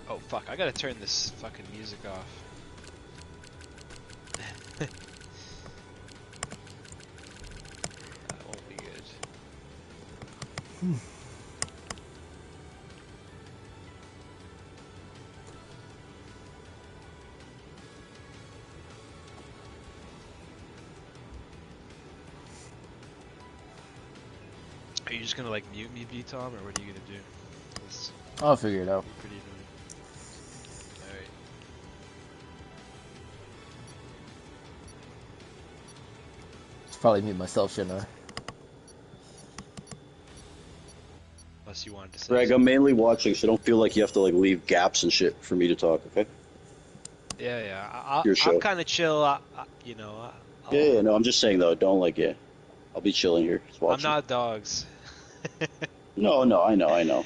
Oh fuck, I gotta turn this fucking music off. That won't be good. Are you just gonna like mute me, V-Tom, or what are you gonna do? I'll figure it out. Pretty annoying. Alright. Should probably mute myself, shouldn't I? Unless you wanted to say Greg, something. I'm mainly watching, so don't feel like you have to like leave gaps and shit for me to talk. Okay? Yeah, yeah. Your I'm show. kind of chill. You know, Yeah, no, I'm just saying though. Don't like yeah. I'll be chilling here, just I'm watching. not dogs. No, I know.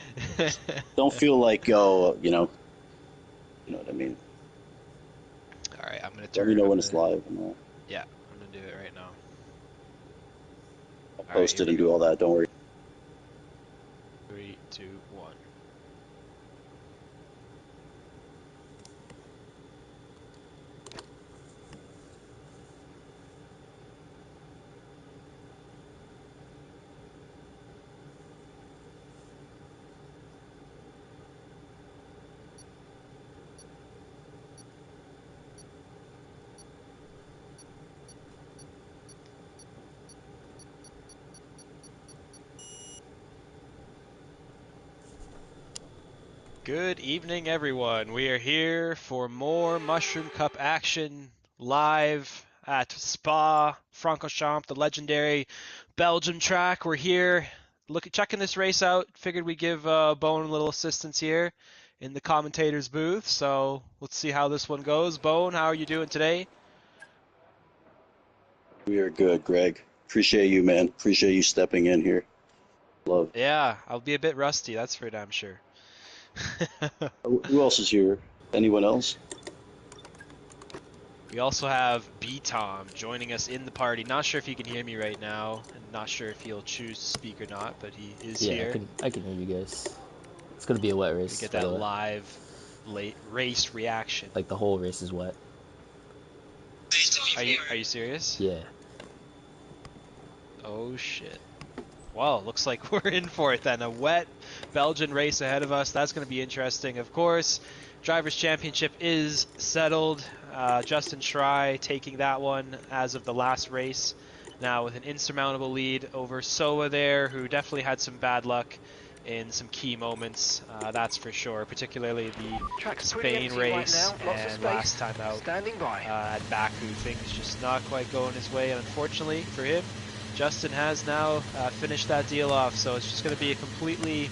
Don't feel like you know what I mean. All right, I'm gonna Let me turn. know when it's live. And Yeah, I'm gonna do it right now. I'll All right, post here it we and do go. all that. Don't worry. 3, 2, 1. Good evening, everyone. We are here for more Mushroom Cup action live at Spa-Francorchamps, the legendary Belgium track. We're here checking this race out. Figured we'd give Bone a little assistance here in the commentator's booth. So let's see how this one goes. Bone, how are you doing today? We are good, Greg. Appreciate you, man. Appreciate you stepping in here. Love. Yeah, I'll be a bit rusty, that's for damn sure. Who else is here? Anyone else? We also have B-Tom joining us in the party. Not sure if he can hear me right now, and not sure if he'll choose to speak or not, but he is here. I can hear you guys. It's gonna be a wet We race, get by that the way. live race reaction. Like the whole race is wet. Are you serious? Yeah. Oh shit. Well, looks like we're in for it then. A wet Belgian race ahead of us. That's going to be interesting. Of course, Drivers' Championship is settled. Justin Schrei taking that one as of the last race. Now with an insurmountable lead over Soa there, who definitely had some bad luck in some key moments, that's for sure, particularly the Spain race and last time out at Baku. Things just not quite going his way, and unfortunately for him, Justin has now finished that deal off, so it's just going to be a completely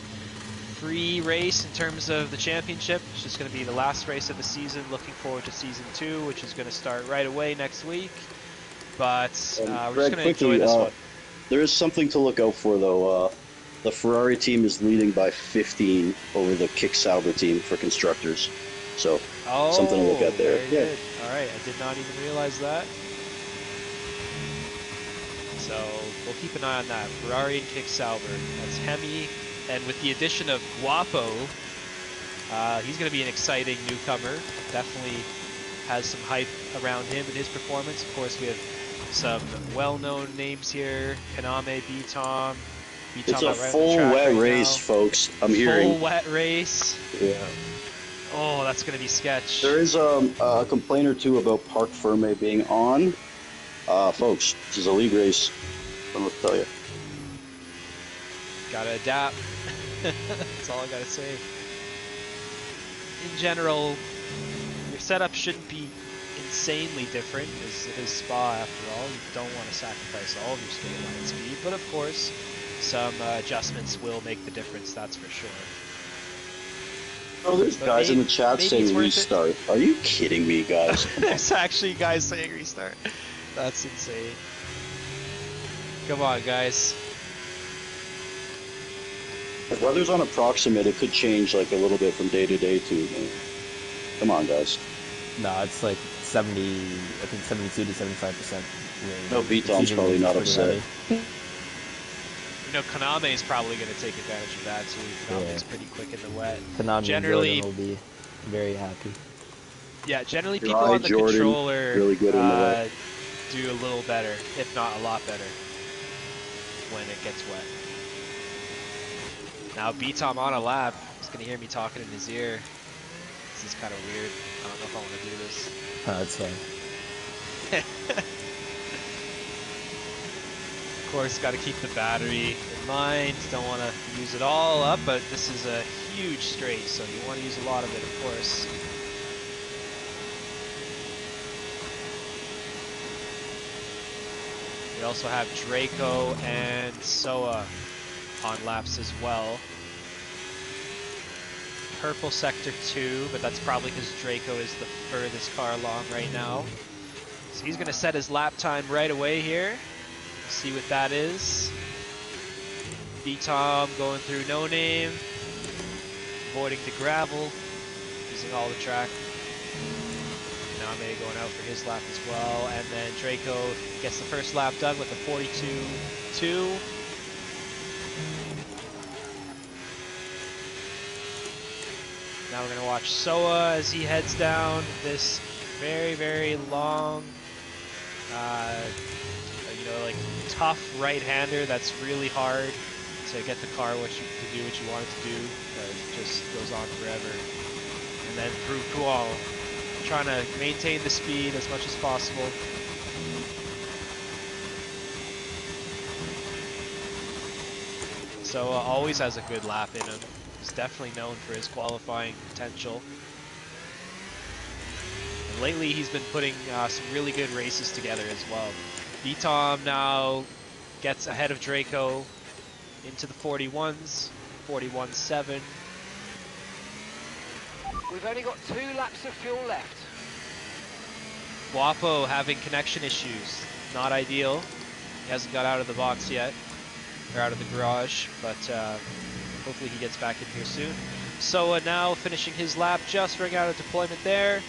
free race in terms of the championship. It's just going to be the last race of the season. Looking forward to season 2, which is going to start right away next week. But we're Greg, just going to enjoy this one. There is something to look out for, though. The Ferrari team is leading by 15 over the Kick Sauber team for constructors. So, something to look at there. Very good. All right, I did not even realize that. So we'll keep an eye on that. Ferrari and Kick Sauber. That's Hemi. And with the addition of Guapo, he's going to be an exciting newcomer. Definitely has some hype around him and his performance. Of course, we have some well-known names here. Kaname, B-Tom. It's a full wet race, folks. I'm hearing. Full wet race. Yeah. Oh, that's going to be sketch. There is a complaint or two about Parc Ferme being on. Folks, this is a league race. I don't know what to tell you. Gotta adapt. That's all I gotta say. In general, your setup shouldn't be insanely different, as it is Spa after all. You don't want to sacrifice all of your straight line speed, but of course, some adjustments will make the difference, that's for sure. Oh, there's guys in the chat saying restart. Are you kidding me, guys? There's actually guys saying restart. That's insane. Come on, guys. If weather's on approximate, it could change like a little bit from day to day too. Man. Come on, guys. No, it's like 70, I think 72 to 75% rain. No, B-Tom's probably not upset. You know, Kaname is probably going to take advantage of that too. Kaname's pretty quick in the wet. Konami Generally, will be. Very happy. Yeah, generally Your people eye, on the Jordan, controller really good in the wet. do a little better, if not a lot better, when it gets wet. Now B-Tom on a lap. He's gonna hear me talking in his ear. This is kind of weird. I don't know if I want to do this. That's fine. Of course, got to keep the battery in mind. Don't want to use it all up, but this is a huge straight, so you want to use a lot of it, of course. We also have Draco and Soa on laps as well. Purple sector 2, but that's probably because Draco is the furthest car along right now. So he's going to set his lap time right away here. See what that is. B-Tom going through No Name, avoiding the gravel, using all the track. Name going out for his lap as well, and then Draco gets the first lap done with a 42.2. Now we're going to watch Soa as he heads down this very, very long, you know, like tough right-hander that's really hard to get the car to do what you want it to do. It just goes on forever. And then through Kual, trying to maintain the speed as much as possible. So always has a good lap in him. He's definitely known for his qualifying potential. And lately he's been putting some really good races together as well. B-Tom now gets ahead of Draco into the 41s, 41.7. We've only got 2 laps of fuel left. Guapo having connection issues. Not ideal. He hasn't got out of the box yet, or out of the garage, but hopefully he gets back in here soon. Soa now finishing his lap, just running out of deployment there,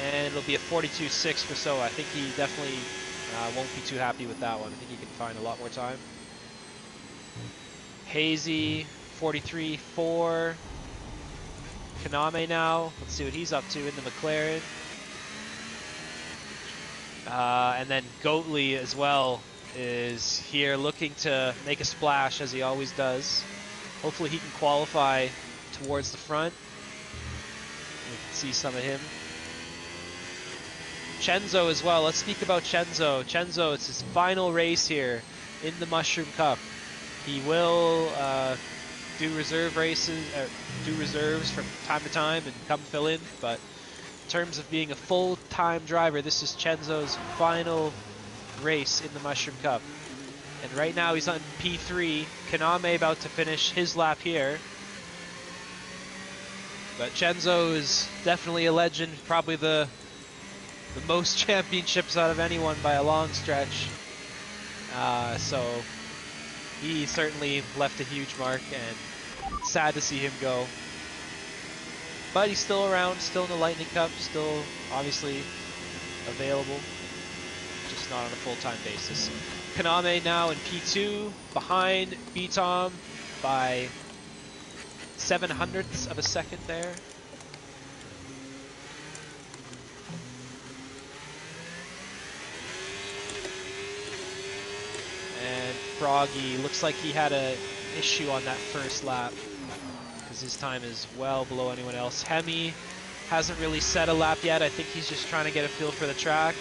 and it'll be a 42.6 for Soa. I think he definitely won't be too happy with that one. I think he can find a lot more time. Hazy, 43.4. Kaname now, let's see what he's up to in the McLaren. And then Goatley as well is here looking to make a splash as he always does. Hopefully he can qualify towards the front. We can see some of him. Chenzo as well. Let's speak about Chenzo. Chenzo, it's his final race here in the Mushroom Cup. He will do reserve races, do reserves from time to time and come fill in, but in terms of being a full-time driver, this is Chenzo's final race in the Mushroom Cup. And right now he's on P3. Kaname about to finish his lap here. But Chenzo is definitely a legend, probably the most championships out of anyone by a long stretch. So he certainly left a huge mark, and sad to see him go. But he's still around, still in the Lightning Cup, still obviously available, just not on a full-time basis. Kaname now in P2, behind B-Tom by 0.07 of a second there. And Froggy, looks like he had an issue on that first lap, because his time is well below anyone else. Hemi hasn't really set a lap yet. I think he's just trying to get a feel for the track.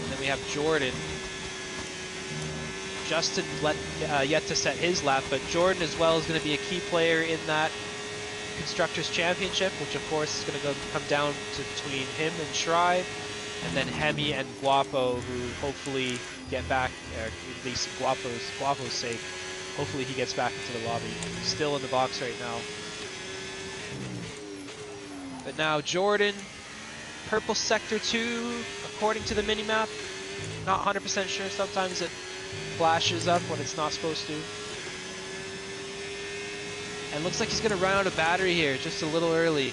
And then we have Jordan. Justin yet to set his lap, but Jordan as well is going to be a key player in that Constructors' Championship, which of course is going to come down to between him and Shry, and then Hemi and Guapo, who hopefully get back, or at least Guapo's sake, hopefully he gets back into the lobby. He's still in the box right now. But now Jordan, purple sector 2, according to the minimap. Not 100% sure, sometimes it flashes up when it's not supposed to. And looks like he's going to run out of battery here just a little early.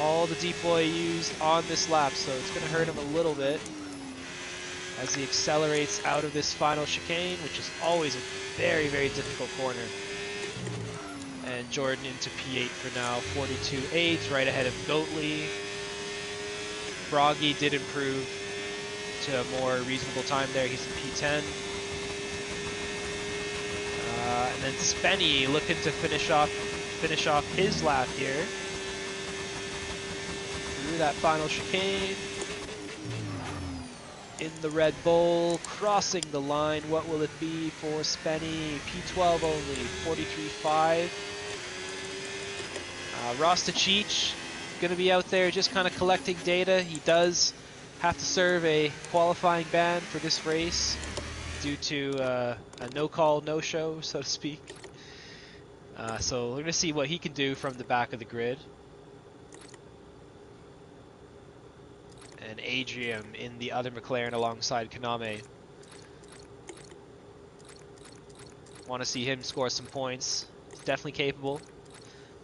All the deploy used on this lap, so it's going to hurt him a little bit. as he accelerates out of this final chicane, which is always a very, very difficult corner. And Jordan into P8 for now, 42.8, right ahead of Goatley. Broggy did improve to a more reasonable time there. He's in P10. And then Spenny looking to finish off his lap here. Through that final chicane. In the Red Bull, crossing the line. What will it be for Spenny? P12 only, 43.5. Rostachich going to be out there just kind of collecting data. He does have to serve a qualifying ban for this race due to a no-call, no-show, so to speak. So we're going to see what he can do from the back of the grid. And Adrian in the other McLaren alongside Kaname. Want to see him score some points. He's definitely capable.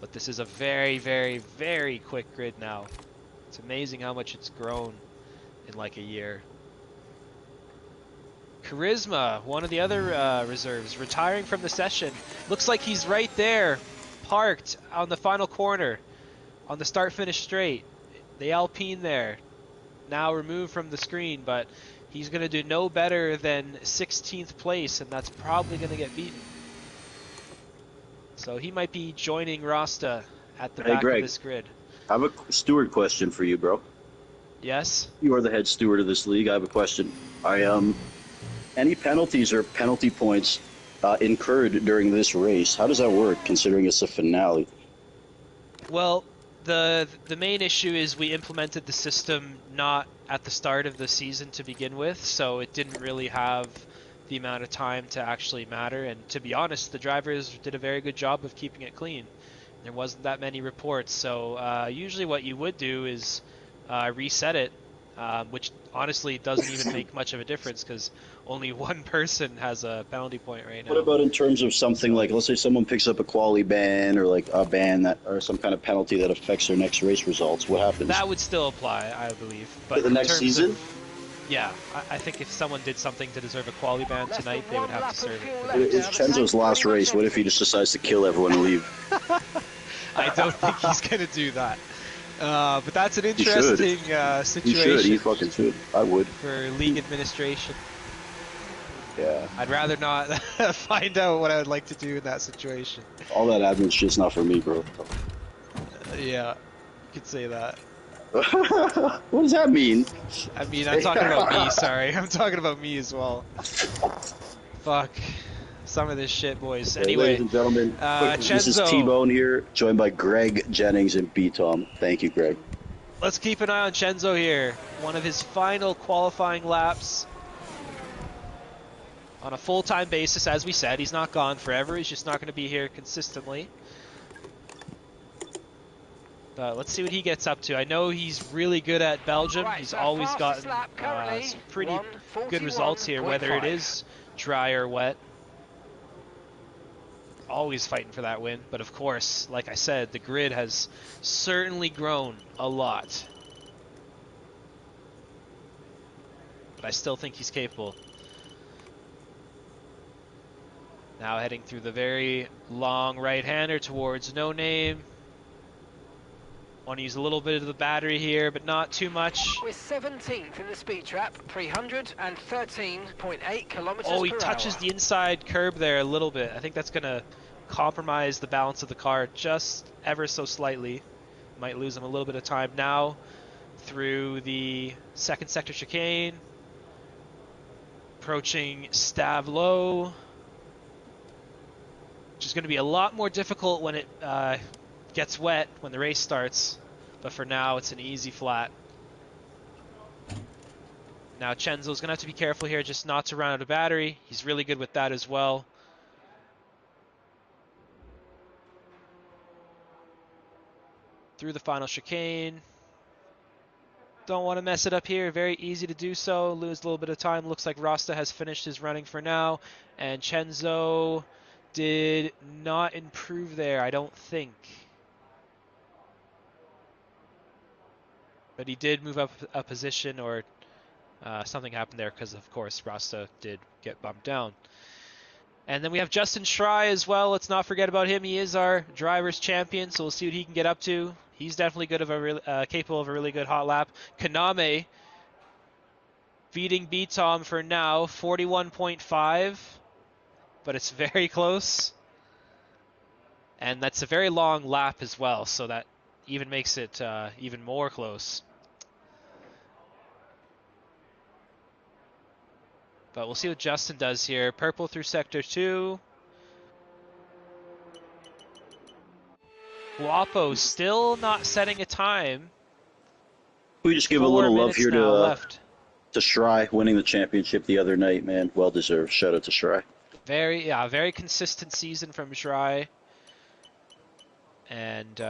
But this is a very, very, very quick grid now. It's amazing how much it's grown in like a year. Charisma, one of the other reserves, retiring from the session. Looks like he's right there, parked on the final corner, on the start-finish straight. The Alpine there, now removed from the screen, but he's going to do no better than 16th place, and that's probably going to get beaten. So he might be joining Rasta at the back Greg, of this grid. I have a steward question for you, bro. Yes? You are the head steward of this league. I have a question. Any penalties or penalty points incurred during this race, how does that work, considering it's a finale? Well, the main issue is we implemented the system not at the start of the season to begin with, so it didn't really have the amount of time to actually matter. And to be honest, the drivers did a very good job of keeping it clean. There wasn't that many reports, so usually what you would do is reset it, which honestly doesn't even make much of a difference because only one person has a penalty point right now. What about in terms of something like, let's say someone picks up a quali ban or like a ban that, or some kind of penalty that affects their next race results? What happens? That would still apply, I believe. But the next season? Yeah, I think if someone did something to deserve a quali ban tonight, they would have to serve it. It's Chenzo's last race. What if he just decides to kill everyone and leave? I don't think he's going to do that. But that's an interesting situation. He should. He fucking should. I would. For league administration. Yeah. I'd rather not find out what I would like to do in that situation. All that admin shit's not for me, bro. Yeah, you could say that. What does that mean? I mean, I'm talking about me, sorry. I'm talking about me as well. Fuck. Some of this shit, boys. Anyway, ladies and gentlemen, this is Chenzo. T-Bone here, joined by Greg Jennings and B-Tom. Thank you, Greg. Let's keep an eye on Chenzo here. One of his final qualifying laps. On a full-time basis, as we said. He's not gone forever. He's just not going to be here consistently. Let's see what he gets up to. I know he's really good at Belgium. He's always gotten some pretty good results here, whether it is dry or wet. Always fighting for that win. But of course, like I said, the grid has certainly grown a lot. But I still think he's capable. Now heading through the very long right-hander towards No Name. Want to use a little bit of the battery here, but not too much. We're 17th in the speed trap, 313.8 kilometers per hour. Oh, he touches the inside curb there a little bit. I think that's going to compromise the balance of the car just ever so slightly. Might lose him a little bit of time now through the second sector chicane. Approaching Stavelot. Which is going to be a lot more difficult when it gets wet, when the race starts. But for now, it's an easy flat. Now Chenzo's going to have to be careful here just not to run out of battery. He's really good with that as well. Through the final chicane. Don't want to mess it up here. Very easy to do so. Lose a little bit of time. Looks like Rasta has finished his running for now. And Chenzo did not improve there, I don't think. But he did move up a position, or Something happened there because, of course, Rasta did get bumped down. And then we have Justin Schrei as well. Let's not forget about him. He is our drivers champion, so we'll see what he can get up to. He's definitely good of a capable of a really good hot lap. Kaname beating B-Tom for now, 41.5, but it's very close. And that's a very long lap as well, so that even makes it even more close. But we'll see what Justin does here. Purple through Sector 2. Guapo still not setting a time. We just give a little love here to Schrei winning the championship the other night, man. Well deserved. Shout out to Schrei. Very consistent season from Schrei. And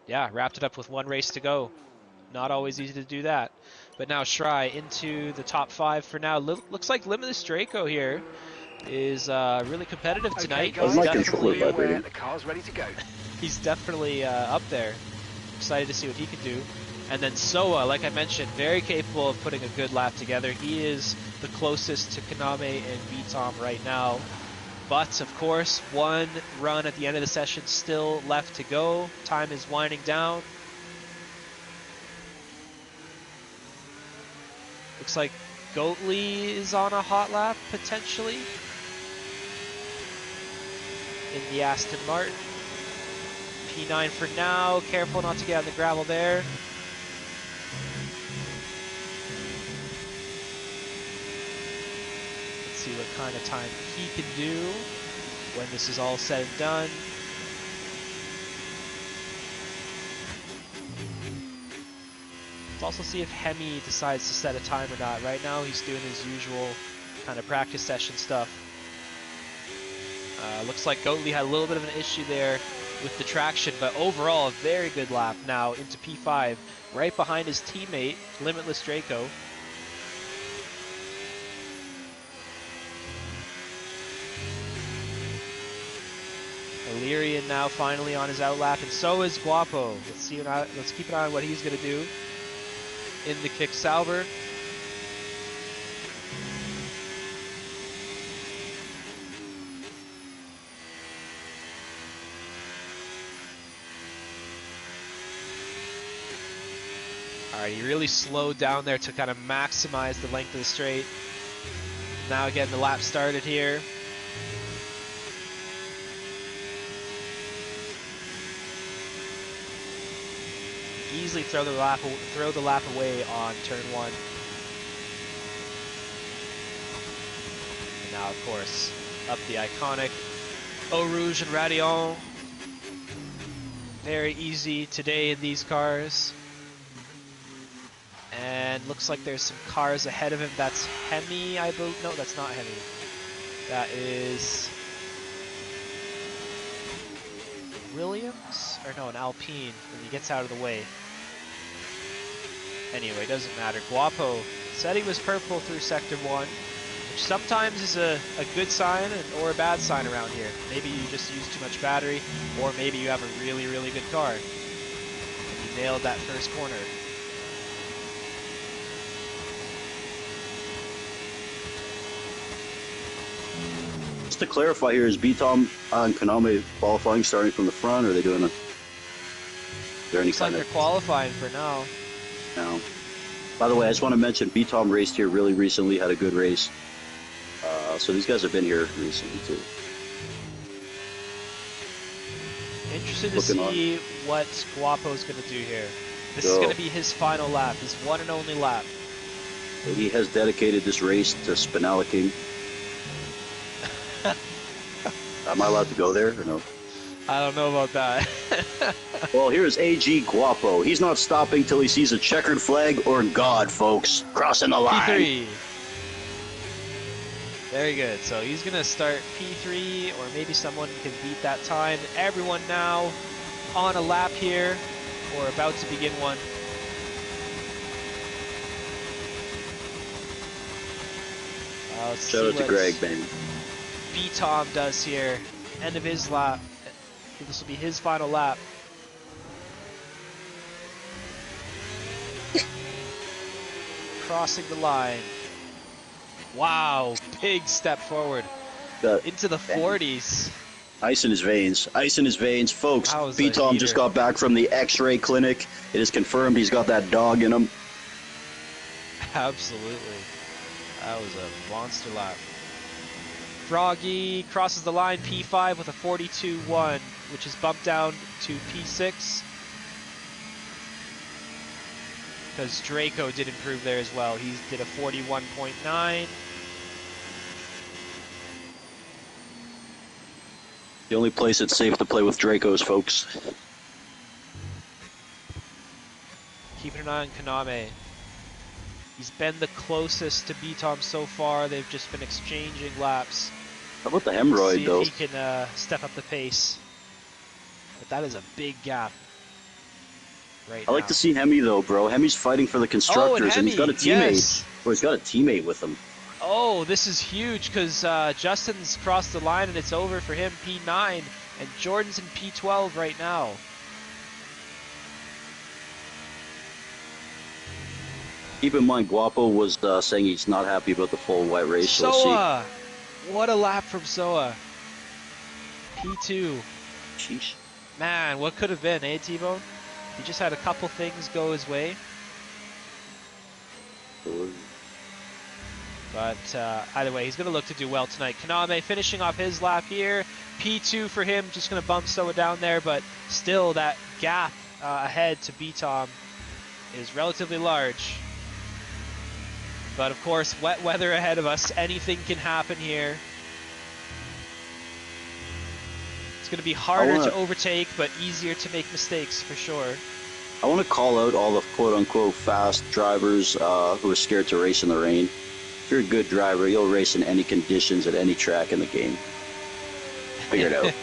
yeah, wrapped it up with one race to go. Not always easy to do that. But now Schrei into the top 5 for now. Looks like Limitless Draco here is really competitive tonight. Okay, guys, the car's ready to go. He's definitely up there. Excited to see what he can do. And then Soa, like I mentioned, very capable of putting a good lap together. He is the closest to Kaname and B-Tom right now. But, of course, one run at the end of the session still left to go. Time is winding down. Looks like Goatley is on a hot lap, potentially, in the Aston Martin. P9 for now. Careful not to get on the gravel there. Let's see what kind of time he can do when this is all said and done. Let's also see if Hemi decides to set a time or not. Right now he's doing his usual kind of practice session stuff. Looks like Goatley had a little bit of an issue there with the traction, but overall a very good lap now into P5, right behind his teammate, Limitless Draco. Illyrian now finally on his outlap, and so is Guapo. Let's keep an eye on what he's going to do in the Kick Sauber. Alright, he really slowed down there to kind of maximize the length of the straight. Now getting the lap started here. Easily throw the lap away on turn 1. And now, of course, up the iconic Eau Rouge and Radion. Very easy today in these cars. And looks like there's some cars ahead of him. That's Hemi, I believe. No, that's not Hemi. That is Williams? Or no, an Alpine. And he gets out of the way. Anyway, doesn't matter. Guapo said he was purple through Sector 1, which sometimes is a good sign or a bad sign around here. Maybe you just use too much battery, or maybe you have a really, really good car. And you nailed that first corner. Just to clarify here, is B-Tom and Kaname qualifying starting from the front, or are they doing a... Looks like they're qualifying for now. No. By the way, I just want to mention B-Tom raced here really recently, had a good race. So these guys have been here recently too. Interested to see what Guapo's going to do here. This is going to be his final lap, his one and only lap. He has dedicated this race to Spinella King. Am I allowed to go there or no? I don't know about that. Well, here's AG Guapo. He's not stopping till he sees a checkered flag or God, folks. Crossing the line. P3. Very good. So he's going to start P3, or maybe someone can beat that time. Everyone now on a lap here, or about to begin one. Shout out to Greg, man. B-Tom does here. End of his lap. This will be his final lap. crossing the line. Wow, big step forward into the 40s. Ice in his veins. Ice in his veins. Folks, That was a B-Tom just heater. got back from the X-ray clinic. It is confirmed he's got that dog in him. Absolutely. That was a monster lap. Froggy crosses the line, P5 with a 42.1, which is bumped down to P6. Because Draco did improve there as well. He did a 41.9. The only place it's safe to play with Dracos, folks. Keeping an eye on Kaname. He's been the closest to B-Tom so far. They've just been exchanging laps. How about the hemorrhoid, See though? if he can step up the pace. But that is a big gap right I like now. to see Hemi, though, bro. Hemi's fighting for the constructors, and he's got a Hemi, teammate. yes. Or he's got a teammate with him. Oh, this is huge because Justin's crossed the line and it's over for him, P9, and Jordan's in P12 right now. Keep in mind, Guapo was saying he's not happy about the full white race. So we'll Soa! What a lap from Soa. P2. see. Sheesh. Man, what could have been, eh, T-Bone? He just had a couple things go his way. But either way, he's going to look to do well tonight. Kaname finishing off his lap here. P2 for him, just going to bump Soa down there, but still that gap ahead to B-Tom is relatively large. But of course, wet weather ahead of us. Anything can happen here. It's going to be harder to overtake, but easier to make mistakes for sure. I want to call out all the quote-unquote fast drivers who are scared to race in the rain. If you're a good driver, you'll race in any conditions at any track in the game. Figure it out.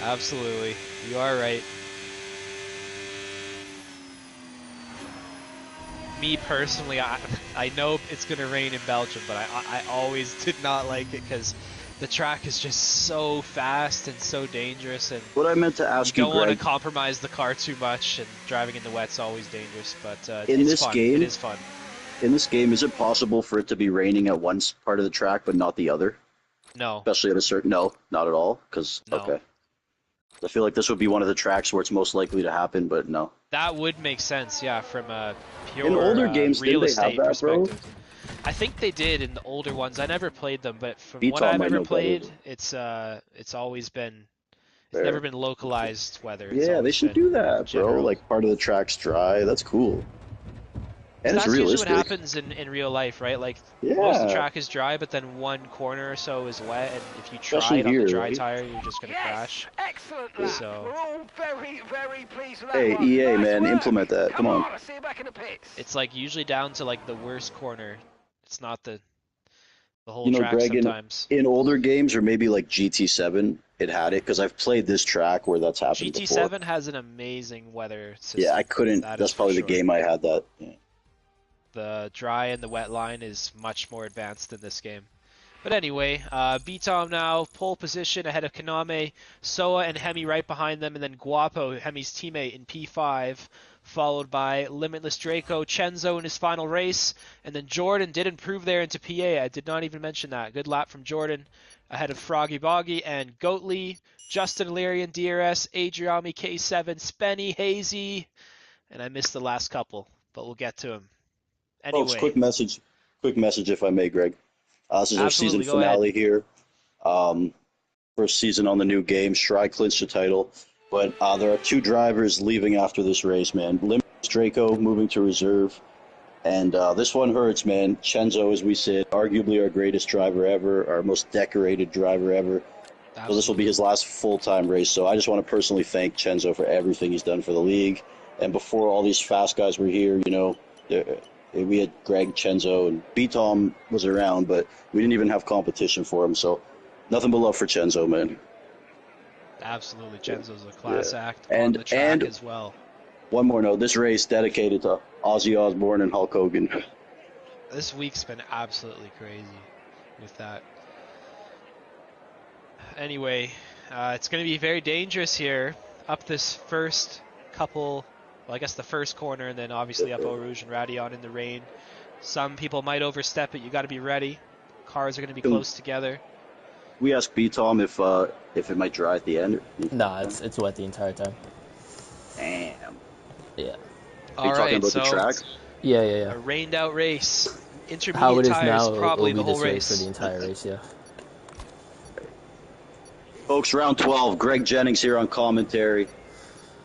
Absolutely. You are right. Me personally, I know it's going to rain in Belgium, but I always did not like it because the track is just so fast and so dangerous, and What I meant to ask you you, don't want to Greg, compromise the car too much, and driving in the wet's always dangerous, but In it's this fun. game- It is fun. in this game, is it possible for it to be raining at one part of the track but not the other? No. Especially at a certain... No, not at all? Because, No. okay. I feel like this would be one of the tracks where it's most likely to happen, but no. That would make sense, yeah, from a pure In older games, real didn't they have estate that, bro? perspective. I think they did in the older ones. I never played them, but from B-Tom what I've might know ever better. played, it's always been Fair. never been localized weather. It's Yeah, they always should been do that, bro. general. Like, part of the track's dry. That's cool. And That's it's usually realistic. what happens in real life, right? Like Yeah. most of the track is dry, but then one corner or so is wet, and if you try Especially it on here, the dry right? tire, you're just gonna Yes, crash. excellent lap. So- We're all very, very pleased with that Hey, one. EA, Nice man, work. implement that. Come on. I'll see you back in the pits. It's like usually down to like the worst corner. It's not the whole You know, track Greg, sometimes. in older games, or maybe like GT7, it had it, because I've played this track where that's happened before. GT7 has an amazing weather system. Yeah, I couldn't. That That's is for probably sure. the game I had that. Yeah. The dry and the wet line is much more advanced than this game. But anyway, B-Tom now, pole position ahead of Kaname, Soa and Hemi right behind them, and then Guapo, Hemi's teammate, in P5, followed by Limitless Draco, Chenzo in his final race, and then Jordan did improve there into PA. I did not even mention that. Good lap from Jordan, ahead of Froggy Boggy and Goatley, Justin Illyrian, DRS, Adriami, K7, Spenny, Hazy, and I missed the last couple, but we'll get to him. Anyway, Folks, quick message if I may, Greg. This is our season Absolutely, go ahead. finale here. First season on the new game. Shry clinched the title. But there are two drivers leaving after this race, man. Limitless Draco moving to reserve. And this one hurts, man. Chenzo, as we said, arguably our greatest driver ever, our most decorated driver ever. So this will be his last full-time race. So I just want to personally thank Chenzo for everything he's done for the league. And before all these fast guys were here, you know, we had Greg, Chenzo, and B-Tom was around, but we didn't even have competition for him. So nothing but love for Chenzo, man. Absolutely, Chenzo's a class act on And- the track and- as well. One more note, this race dedicated to Ozzy Osbourne and Hulk Hogan. This week's been absolutely crazy with that. Anyway, it's going to be very dangerous here up this first couple, well, I guess the first corner, and then obviously up Eau Rouge and Radion in the rain. Some people might overstep it. You got to be ready. Cars are going to be close together. We asked B-Tom if it might dry at the end. Nah, it's wet the entire time. Damn. Yeah. Are you All talking right, about so the track? Yeah. a rained out race. Intermediate How it is tires now, probably it'll the be whole this way race. for the entire race. Yeah. Folks, round 12. Greg Jennings here on commentary.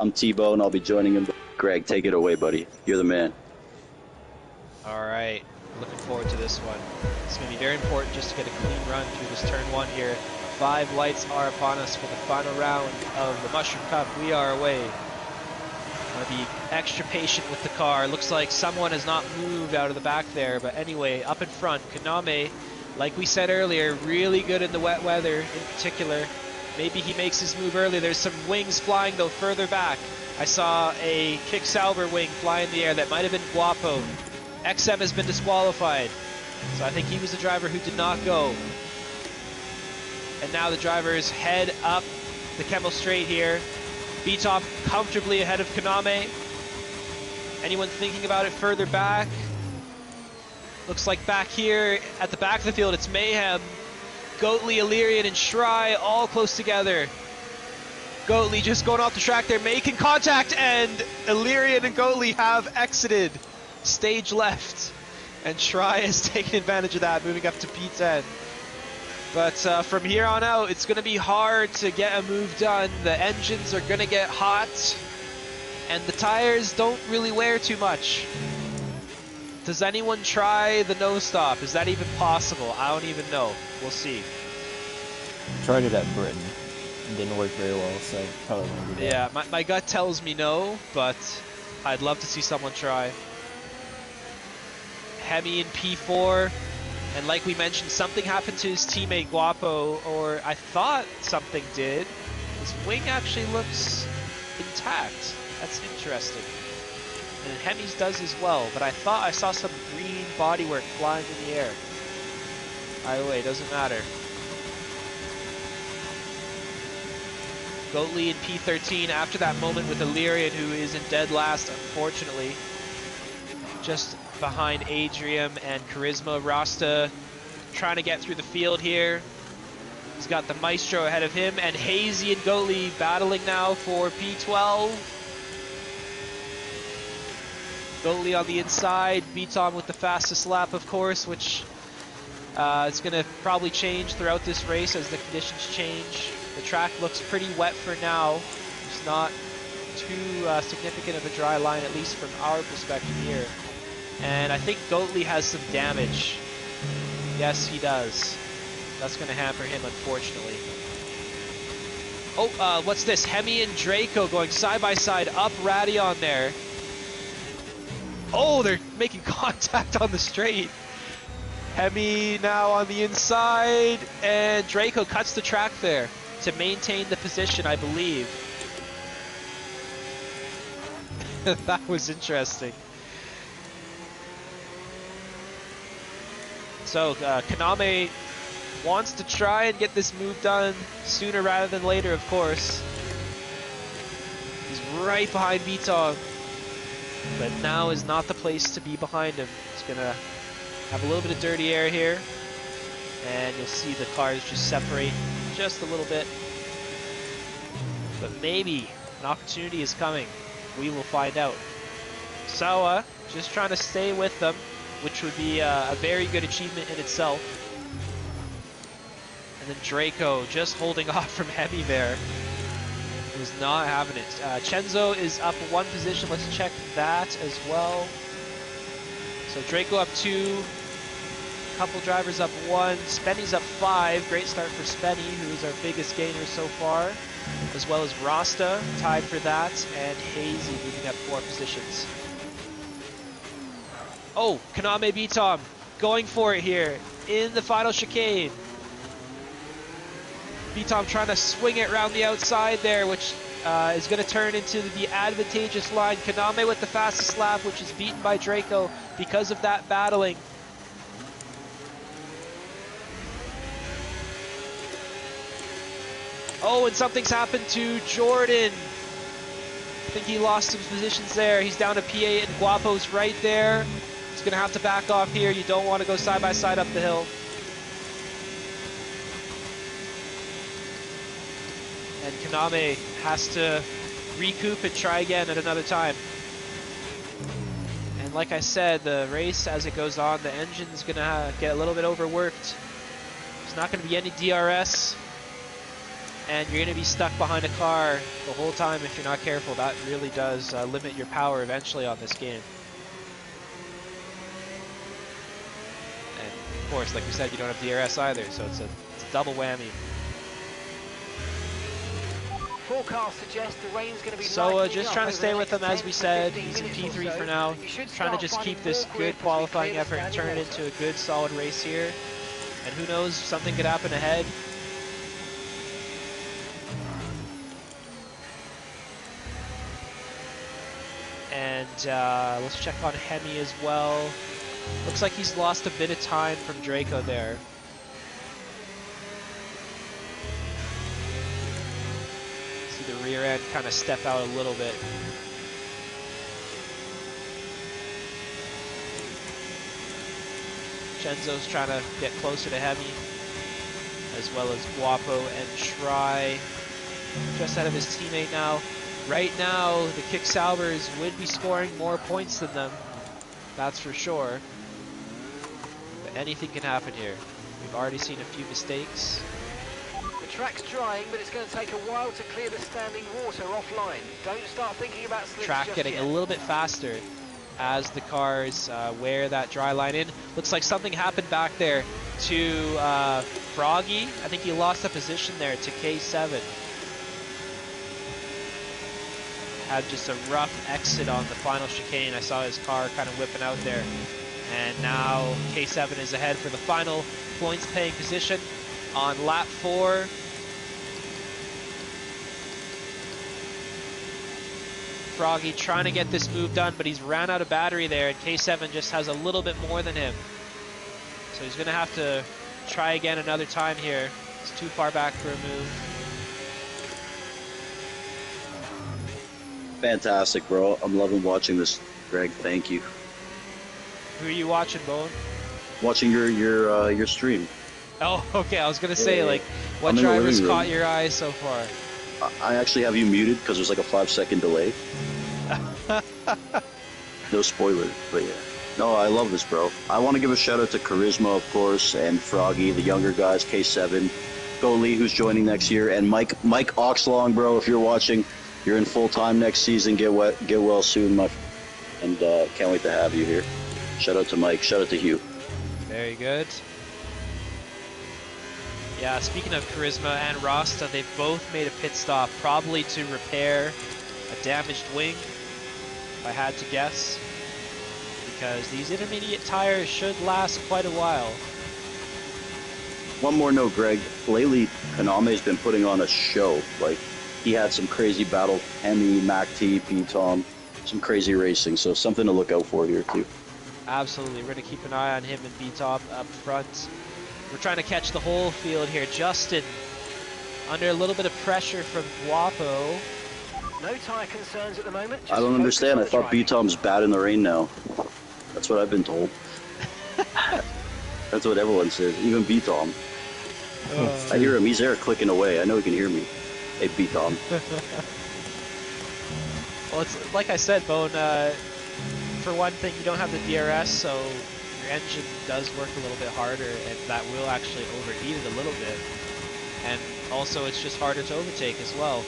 I'm T-Bone. I'll be joining him. Greg, take it away, buddy. You're the man. All right, looking forward to this one. It's going to be very important just to get a clean run through this turn 1 here. 5 lights are upon us for the final round of the Mushroom Cup. We are away. Want to be extra patient with the car. Looks like someone has not moved out of the back there, but anyway, up in front, Kaname, like we said earlier, really good in the wet weather in particular. Maybe he makes his move early. There's some wings flying though further back. I saw a Kick Sauber wing fly in the air. That might have been Guapo. XM has been disqualified. So I think he was the driver who did not go. And now the drivers head up the Kemmel Straight here. B-Top comfortably ahead of Kaname. Anyone thinking about it further back? Looks like back here at the back of the field, it's Mayhem. Goatley, Illyrian, and Shry all close together. Goatley just going off the track there, making contact, and Illyrian and Goatley have exited stage left. And Shry has taken advantage of that, moving up to P10. But from here on out, it's going to be hard to get a move done. The engines are going to get hot, and the tires don't really wear too much. Does anyone try the no stop? Is that even possible? I don't even know. We'll see. Tried it at Britain. It didn't work very well, so I probably won't do that. Yeah, my gut tells me no, but I'd love to see someone try. Hemi in P4, and like we mentioned, something happened to his teammate Guapo, or I thought something did. His wing actually looks intact. That's interesting. And Hemi's does as well, but I thought I saw some green bodywork flying in the air. Either way, doesn't matter. Goatley in P13 after that moment with Illyrian, who is in dead last, unfortunately. Just behind Adrian and Charisma. Rasta trying to get through the field here. He's got the Maestro ahead of him, and Hazy and Goatley battling now for P12. Goatley on the inside, B-Tom with the fastest lap, of course, which is going to probably change throughout this race as the conditions change. The track looks pretty wet for now. It's not too significant of a dry line, at least from our perspective here. And I think Goatley has some damage. Yes, he does. That's going to hamper him, unfortunately. Oh, what's this? Hemi and Draco going side by side up Radion there. Oh, they're making contact on the straight. Hemi now on the inside, and Draco cuts the track there to maintain the position, I believe. That was interesting. So Kaname wants to try and get this move done sooner rather than later, of course. He's right behind B-Tom, but now is not the place to be behind him. He's gonna have a little bit of dirty air here, and you'll see the cars just separate just a little bit. But maybe an opportunity is coming. We will find out. Sawa just trying to stay with them, which would be a very good achievement in itself. And then Draco just holding off from Hemi there. He was not having it. Chenzo is up 1 position. Let's check that as well. So Draco up 2. Couple drivers up 1. Spenny's up 5. Great start for Spenny, who is our biggest gainer so far. As well as Rasta, tied for that. And Hazy moving up 4 positions. Oh, Kaname B-Tom going for it here in the final chicane. B-Tom trying to swing it around the outside there, which is going to turn into the advantageous line. Kaname with the fastest lap, which is beaten by Draco because of that battling. Oh, and something's happened to Jordan. I think he lost some positions there. He's down to P8 and Guapo's right there. He's going to have to back off here. You don't want to go side by side up the hill. And Kaname has to recoup and try again at another time. And like I said, the race as it goes on, the engine's going to get a little bit overworked. There's not going to be any DRS. And you're going to be stuck behind a car the whole time if you're not careful. That really does limit your power eventually on this game. And of course, like we said, you don't have DRS either, so it's a double whammy. Forecast suggests the rain's going to be So just trying to stay with him as we said. He's in P3 for now. Trying to just keep this good qualifying effort and turn it into a good solid race here. And who knows, something could happen ahead. And let's check on Hemi as well. Looks like he's lost a bit of time from Draco there. See the rear end kind of step out a little bit. Chenzo's trying to get closer to Hemi, as well as Guapo and Try. Just ahead of his teammate now. Right now, the Kick Saubers would be scoring more points than them. That's for sure. But anything can happen here. We've already seen a few mistakes. The track's drying, but it's going to take a while to clear the standing water offline. Don't start thinking about slicks Track just getting yet. a little bit faster as the cars wear that dry line in. Looks like something happened back there to Froggy. I think he lost a position there to K7. Had just a rough exit on the final chicane. I saw his car kind of whipping out there. And now K7 is ahead for the final points paying position on lap 4. Froggy trying to get this move done, but he's ran out of battery there, and K7 just has a little bit more than him. So he's gonna have to try again another time here. It's too far back for a move. Fantastic, bro. I'm loving watching this, Greg. Thank you. Who are you watching, Bone? Watching your stream. Oh, okay. I was gonna say, Yeah, like, what I'm in the drivers living room. caught your eye so far? I actually have you muted because there's like a 5-second delay. No spoiler, but yeah. No, I love this, bro. I want to give a shout out to Charisma, of course, and Froggy, the younger guys, K7, Go Lee, who's joining next year, and Mike Oxlong, bro. If you're watching, you're in full time next season. Get well soon, my friend. And can't wait to have you here. Shout out to Mike. Shout out to Hugh. Very good. Yeah, speaking of Charisma and Rasta, they've both made a pit stop, probably to repair a damaged wing, if I had to guess. Because these intermediate tires should last quite a while. One more note, Greg. Lately, Kaname's been putting on a show. Like, he had some crazy battle, Hemi, Mac T, P Tom, some crazy racing. So something to look out for here too. Absolutely, we're going to keep an eye on him and B-Top up front. We're trying to catch the whole field here. Justin, under a little bit of pressure from Guapo. No tyre concerns at the moment. I don't understand. I thought B Tom's bad in the rain now. That's what I've been told. That's what everyone says, even B Tom. I hear him. He's there clicking away. I know he can hear me. Hey, B Tom. Well, it's like I said, Bone. For one thing, you don't have the DRS, so your engine does work a little bit harder, and that will actually overheat it a little bit. And also, it's just harder to overtake as well.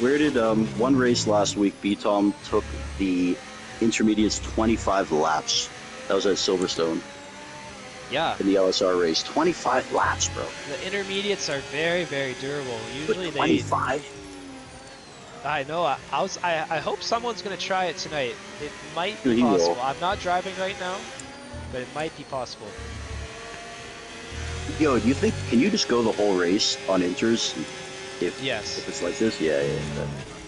Where did one race last week? B Tom took the intermediates 25 laps. That was at Silverstone Yeah, in the LSR race. 25 laps, bro. the intermediates are very, very durable. Usually But they. 25. I know. I hope someone's gonna try it tonight. It might be He will. possible. I'm not driving right now, but it might be possible. Yo, do you think? Can you just go the whole race on inters? Yes. If it's like this, yeah.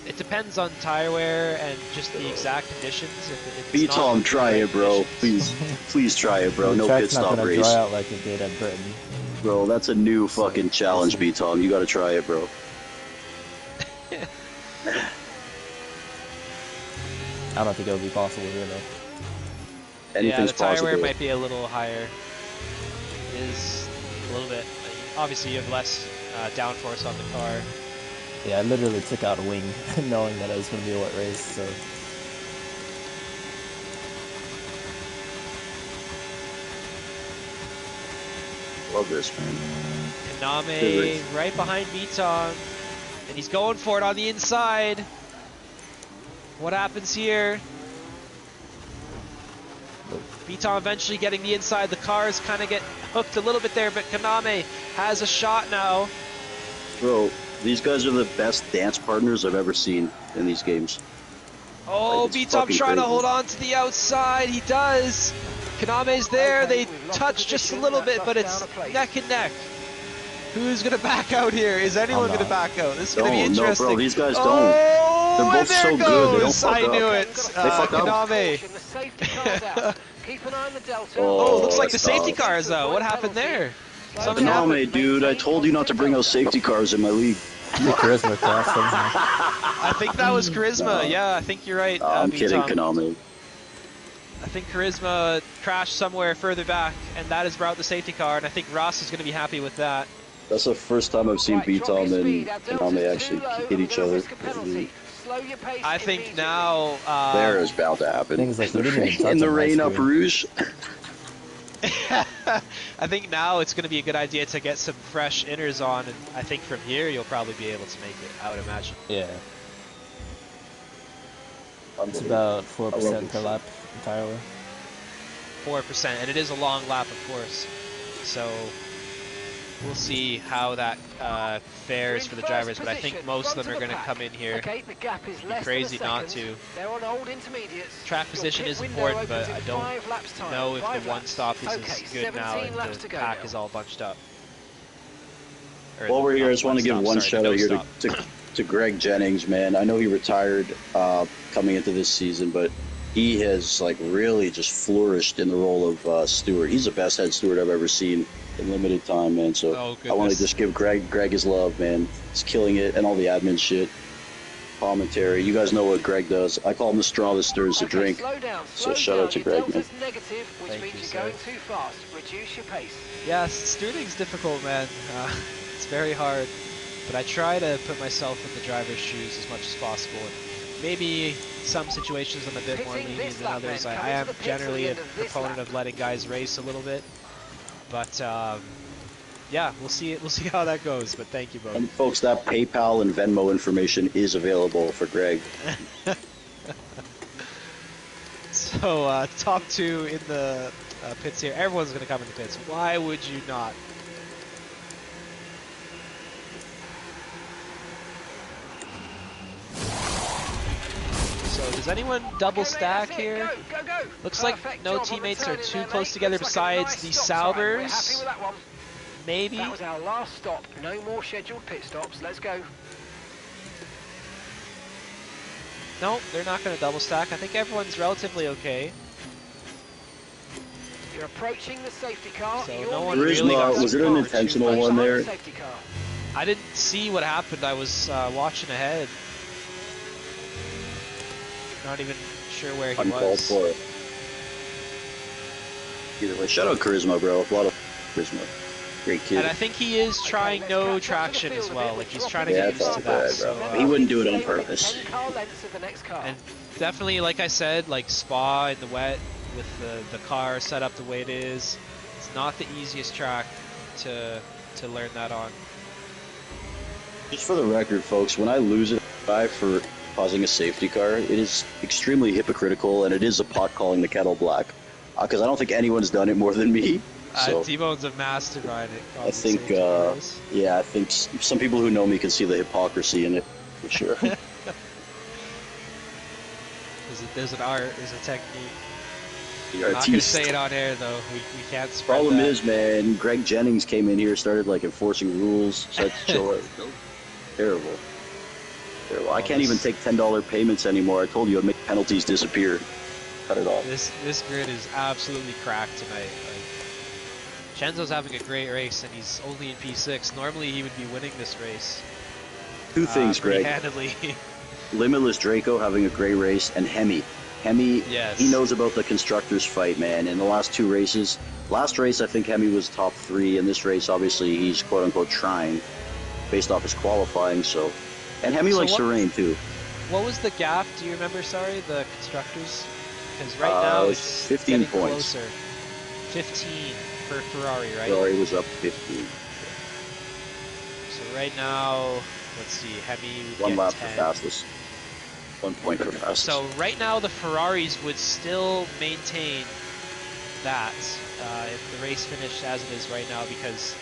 It depends on tire wear and just the exact conditions. If it's B not Tom, with the try right it, bro. conditions. Please try it, bro. The No track's pit not stop gonna race, dry out like it did at Britain. bro. That's a new fucking challenge, B Tom. You gotta try it, bro. I don't think it would be possible here though. Anything's the tire possible. wear might be a little higher. It is a little bit. Obviously, you have less downforce on the car. Yeah, I literally took out a wing knowing that it was going to be a wet race, so... Love this, man. Kaname right behind Beaton, and he's going for it on the inside. What happens here? Beaton eventually getting the inside. The cars kind of get hooked a little bit there, but Kaname has a shot now. Bro, these guys are the best dance partners I've ever seen in these games. Oh, It's Beaton fucking trying to crazy. hold on to the outside. He does. Kaname's there. Okay, They we've lost touch the just a position. little That's bit, us but down it's a place. neck and neck. Who's gonna back out here? Is anyone I'm gonna not. back out? This is gonna be No, interesting. bro, these guys don't. Oh, They're both and there so good, they don't goes. fuck I up. knew Okay, it. we've got a They fuck up. Kaname. Caution, the safety car's out. Keep an eye on the delta. Oh, looks like the that's safety tough. car is out. What happened there? Something No, happened. mate, dude, I told you not to bring out safety cars in my league. Charisma crashed somehow. I think that was Charisma. No. Yeah, I think you're right. I'm kidding, Beaton. Konami. I think Charisma crashed somewhere further back, and that has brought the safety car, and I think Ross is going to be happy with that. That's the first time I've seen Right, drop Beaton your and speed. Our delta's Konami too actually low, hit and each we're gonna other. risk a penalty. Slow your pace I think immediately. now... There is bound to happen. Things like we didn't even touch in the on my rain up screen. Rouge. I think now it's going to be a good idea to get some fresh inners on, and I think from here you'll probably be able to make it, I would imagine. Yeah, it's about 4% per lap entirely. 4%, and it is a long lap, of course. So we'll see how that fares for the drivers, but I think most of them are going to come in here. Okay, the gap is less Crazy than a not second. to. They're on old intermediates. Track Your position pit is window important, but opens I in don't 5 laps time. know if 5 the one laps. stop is Okay, as good now 17 and laps the to go pack now. is all bunched up. Or While we're here, I just want to give one shout out here to to Greg Jennings, man. I know he retired coming into this season, but he has like really just flourished in the role of steward. He's the best head steward I've ever seen in limited time, man. So Oh, I want to goodness. just give Greg his love, man. He's killing it, and all the admin shit, commentary. You guys know what Greg does. I call him the straw that stirs the Okay, drink. slow down, So slow shout down. out to Your Greg, man. delta's negative, which Thank means you, you're going sir. too fast. Reduce your pace. Yes, stewarding's difficult, man. It's very hard, but I try to put myself in the driver's shoes as much as possible. And maybe some situations I'm a bit more Pitting lenient this than lap, others. then. I Come am into the pits at generally the a end of this proponent lap. of letting guys race a little bit, but yeah, we'll see. We'll see how that goes. But thank you both. And folks, that PayPal and Venmo information is available for Greg. So top two in the pits here. Everyone's going to come in the pits. Why would you not? So does anyone double Okay, mate, stack that's it. here? Go, go, go. Looks like Perfect no job on the teammates are turn in too there, close mate. together Looks like a besides nice the stop time. We're happy Saubers. with that one. Maybe. That was our last stop. No more scheduled pit stops. Let's go. No, they're not going to double stack. I think everyone's relatively okay. You're approaching the safety car. So You're no one leading. really got was it an super intentional too much. one Behind there? the safety car. I didn't see what happened. I was watching ahead. Not even sure where he Uncalled was. for. Either way, shout out Charisma, bro. A lot of Charisma. Great kid. And I think he is trying let's no catch up to the traction field as a well. bit. Like he's We're trying to Yeah, get it's used not to that. bad, So, bro. He wouldn't do it on Stay within purpose. 10 car lengths of the next car. and definitely, like I said, like Spa in the wet with the car set up the way it is, it's not the easiest track to learn that on. Just for the record, folks, when I lose a guy for causing a safety car, it is extremely hypocritical, and it is a pot calling the kettle black. Because I don't think anyone's done it more than me. So T-Bone's a mastermind at I causing think, safety cars. yeah, I think some people who know me can see the hypocrisy in it, for sure. There's an art, there's a technique. The I'm not gonna artiste. say it on air though. We can't spread Problem that. is, man, Greg Jennings came in here, started like enforcing rules, started to chill out. Terrible. Terrible. I can't even take $10 payments anymore. I told you I'd make penalties disappear. Cut it off. This grid is absolutely cracked tonight. Like, Chenzo's having a great race, and he's only in P6. Normally, he would be winning this race. Two things, pretty Greg. handedly. Limitless Draco having a great race, and Hemi. Hemi, Yes. he knows about the constructors fight, man. In the last 2 races, last race I think Hemi was top 3. In this race, obviously he's quote unquote trying, based off his qualifying. So, and Hemi So likes to rain too. What was the gap? Do you remember? Sorry, the constructors. Because right now it's 15 getting points. closer. 15 for Ferrari, right? Ferrari was up 15. So right now, let's see, Hemi would 1 get lap 10. for fastest. 1 point for fastest. So right now the Ferraris would still maintain that if the race finished as it is right now, because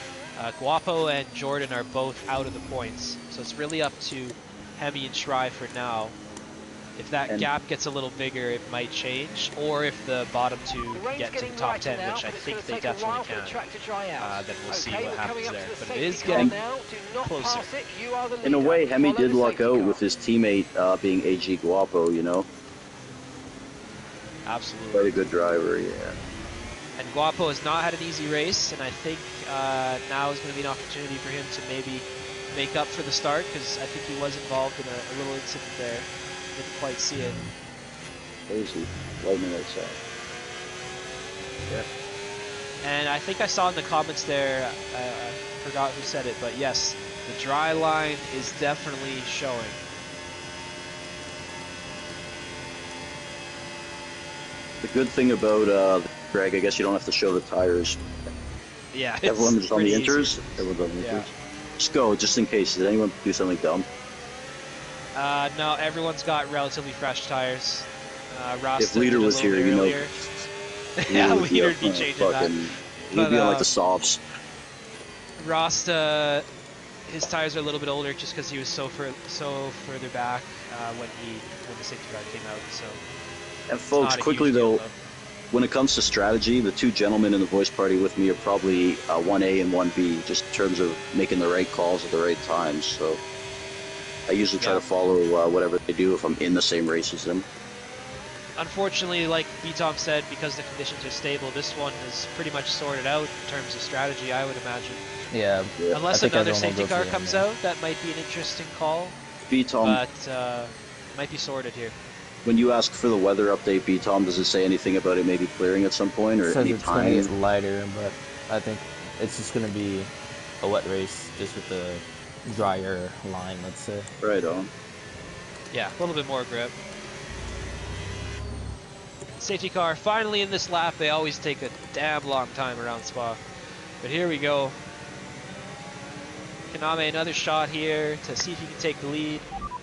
Guapo and Jordan are both out of the points. So it's really up to Hemi and Shry for now. If that gap gets a little bigger, it might change, or if the bottom 2 get to the top 10, which I think they definitely can, then we'll see what happens there. But it is getting closer. In a way, Hemi did luck out with his teammate being AG Guapo, you know? Absolutely. Quite a good driver, yeah. And Guapo has not had an easy race, and I think now is going to be an opportunity for him to maybe make up for the start, because I think he was involved in a little incident there. Didn't quite see it. Crazy. Lightning outside. Yeah. And I think I saw in the comments there, I forgot who said it, but yes, the dry line is definitely showing. The good thing about Greg, I guess you don't have to show the tires. Yeah, Everyone's just on the pretty inters. easy. Everyone's on the Yeah. inters. Just go, just in case. Did anyone do something dumb? No, everyone's got relatively fresh tires. Rasta If Leader did a was little here, bit you know. earlier. Yeah, Leader would be changing that. He'd But, be on like the softs. Rasta, his tires are a little bit older just because he was so further back when the safety car came out. So. And it's folks, not a quickly huge deal, though, when it comes to strategy, the 2 gentlemen in the voice party with me are probably 1A and 1B, just in terms of making the right calls at the right times. So I usually try to follow whatever they do if I'm in the same race as them. Unfortunately, like B-Tom said, because the conditions are stable, this one is pretty much sorted out in terms of strategy, I would imagine. Yeah. Unless I think another everyone will safety go car through comes them, yeah. out, that might be an interesting call, B-Tom, but might be sorted here. when you ask for the weather update, B-Tom, does it say anything about it maybe clearing at some point or It says any it's going to time? get lighter, but I think it's just going to be a wet race, just with the drier line, let's say. Right on. Yeah, a little bit more grip. Safety car finally in this lap. They always take a damn long time around Spa. But here we go. Kaname, another shot here to see if he can take the lead.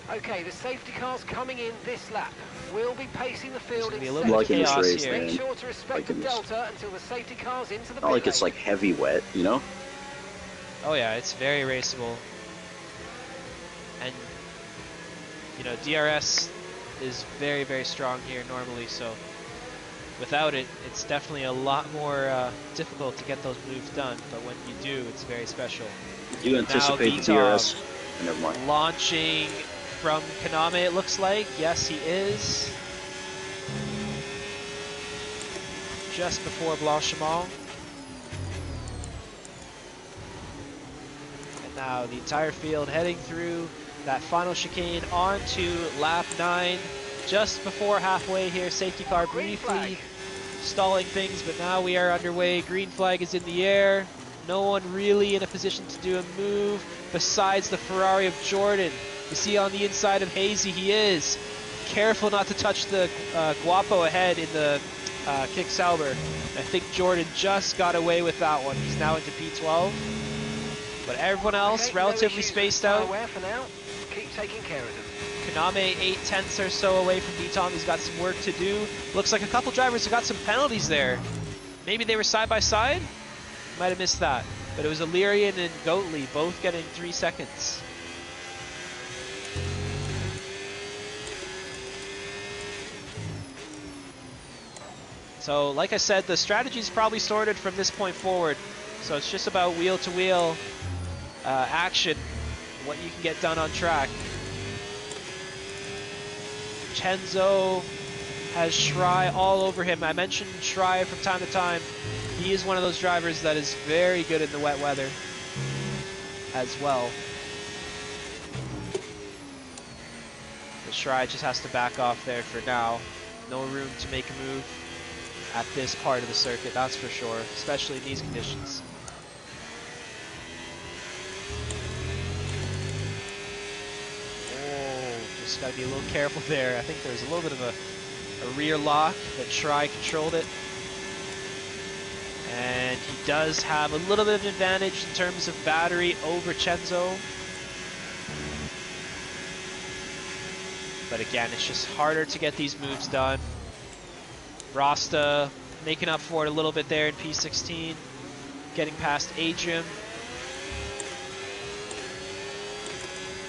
Okay, the safety car's coming in this lap. We'll be pacing the field There's gonna be in a little bit of Liking this chaos race, here. man. Make sure to respect the delta until the safety car's into the Not pit like it's lane. like heavy wet, you know? Oh yeah, it's very raceable. And, you know, DRS is very, very strong here normally, so without it, it's definitely a lot more difficult to get those moves done, but when you do, it's very special. You anticipate the B-Tom DRS? Never mind. launching from Kaname, it looks like. Yes, he is. Just before Blanchimont. And now the entire field heading through that final chicane onto lap 9. Just before halfway here, safety car briefly stalling things, but now we are underway. Green flag is in the air. No one really in a position to do a move besides the Ferrari of Jordan. You see on the inside of Hazy, he is. Careful not to touch the Guapo ahead in the Kick Sauber. I think Jordan just got away with that one. He's now into P12. But everyone else relatively spaced out. For now. Keep taking care of them. Kaname 8/10 or so away from B-Tom. He's got some work to do. Looks like a couple drivers have got some penalties there. Maybe they were side by side? Might have missed that. But it was Illyrian and Goatley both getting 3 seconds. So like I said, the strategy's probably sorted from this point forward. So it's just about wheel-to-wheel action, what you can get done on track. Chenzo has Shry all over him. I mentioned Shry from time to time. He is one of those drivers that is very good in the wet weather as well. But Shry just has to back off there for now. No room to make a move at this part of the circuit, that's for sure, especially in these conditions. Oh, just gotta be a little careful there. I think there's a little bit of a rear lock, but Shry controlled it. And he does have a little bit of an advantage in terms of battery over Chenzo. But again, it's just harder to get these moves done. Rasta making up for it a little bit there in P16, getting past Adrian.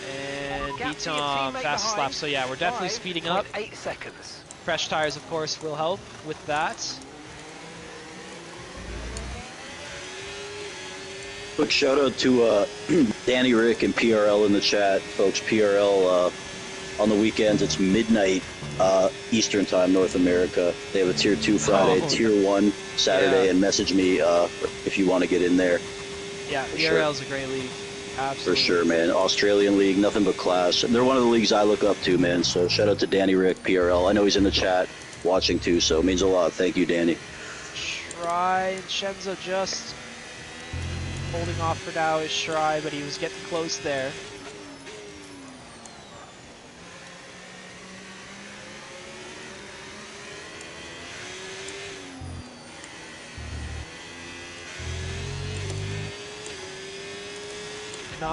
And Vitom fastest lap. So yeah, we're definitely speeding up. 8 seconds. Fresh tires, of course, will help with that. Quick shout out to Danny, Rick, and PRL in the chat, folks. PRL on the weekends, it's midnight Eastern time, North America. They have a Tier 2 Friday, Tier 1 Saturday, yeah. and message me if you want to get in there. Yeah, For PRL's a great league. Absolutely. For sure, man. Australian league, nothing but class. They're one of the leagues I look up to, man. So shout out to Danny, Rick, PRL. I know he's in the chat watching too, so it means a lot. Thank you, Danny. Shry and Chenzo just holding off for now is Shry, but he was getting close there.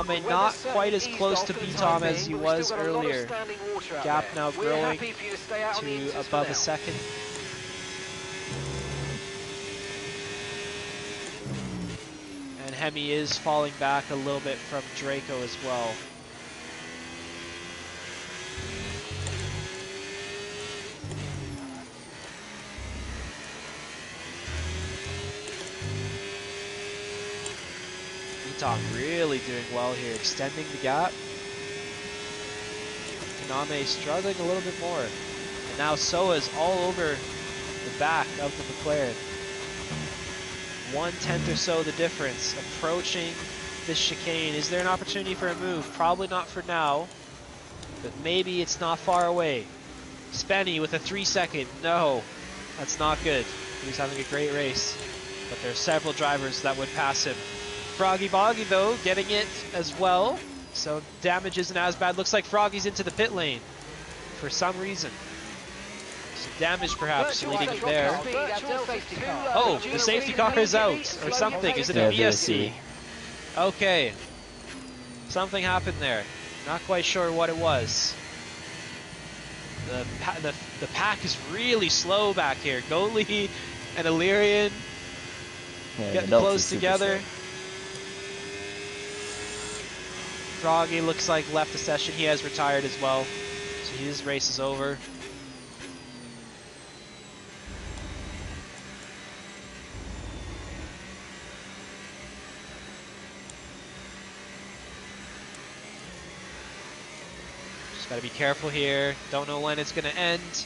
Name not quite as close to Vitom as he was earlier. Gap now growing to above a second. And Hemi is falling back a little bit from Draco as well. Vitom really doing well here, extending the gap. Name struggling a little bit more. And now Soa's all over the back of the McLaren. 1/10 or so the difference, approaching this chicane. Is there an opportunity for a move? Probably not for now, but maybe it's not far away. Spenny with a 3-second. No, that's not good. He's having a great race, but there are several drivers that would pass him. Froggy Boggy though, getting it as well, so damage isn't as bad. Looks like Froggy's into the pit lane for some reason. Some damage perhaps leading him there. Oh, the safety car is out or something. Is it a VSC? Okay, something happened there. Not quite sure what it was. The pack is really slow back here. Goalie and Illyrian getting close together. Froggy looks like left the session. He has retired as well, so his race is over. Just gotta be careful here. Don't know when it's gonna end.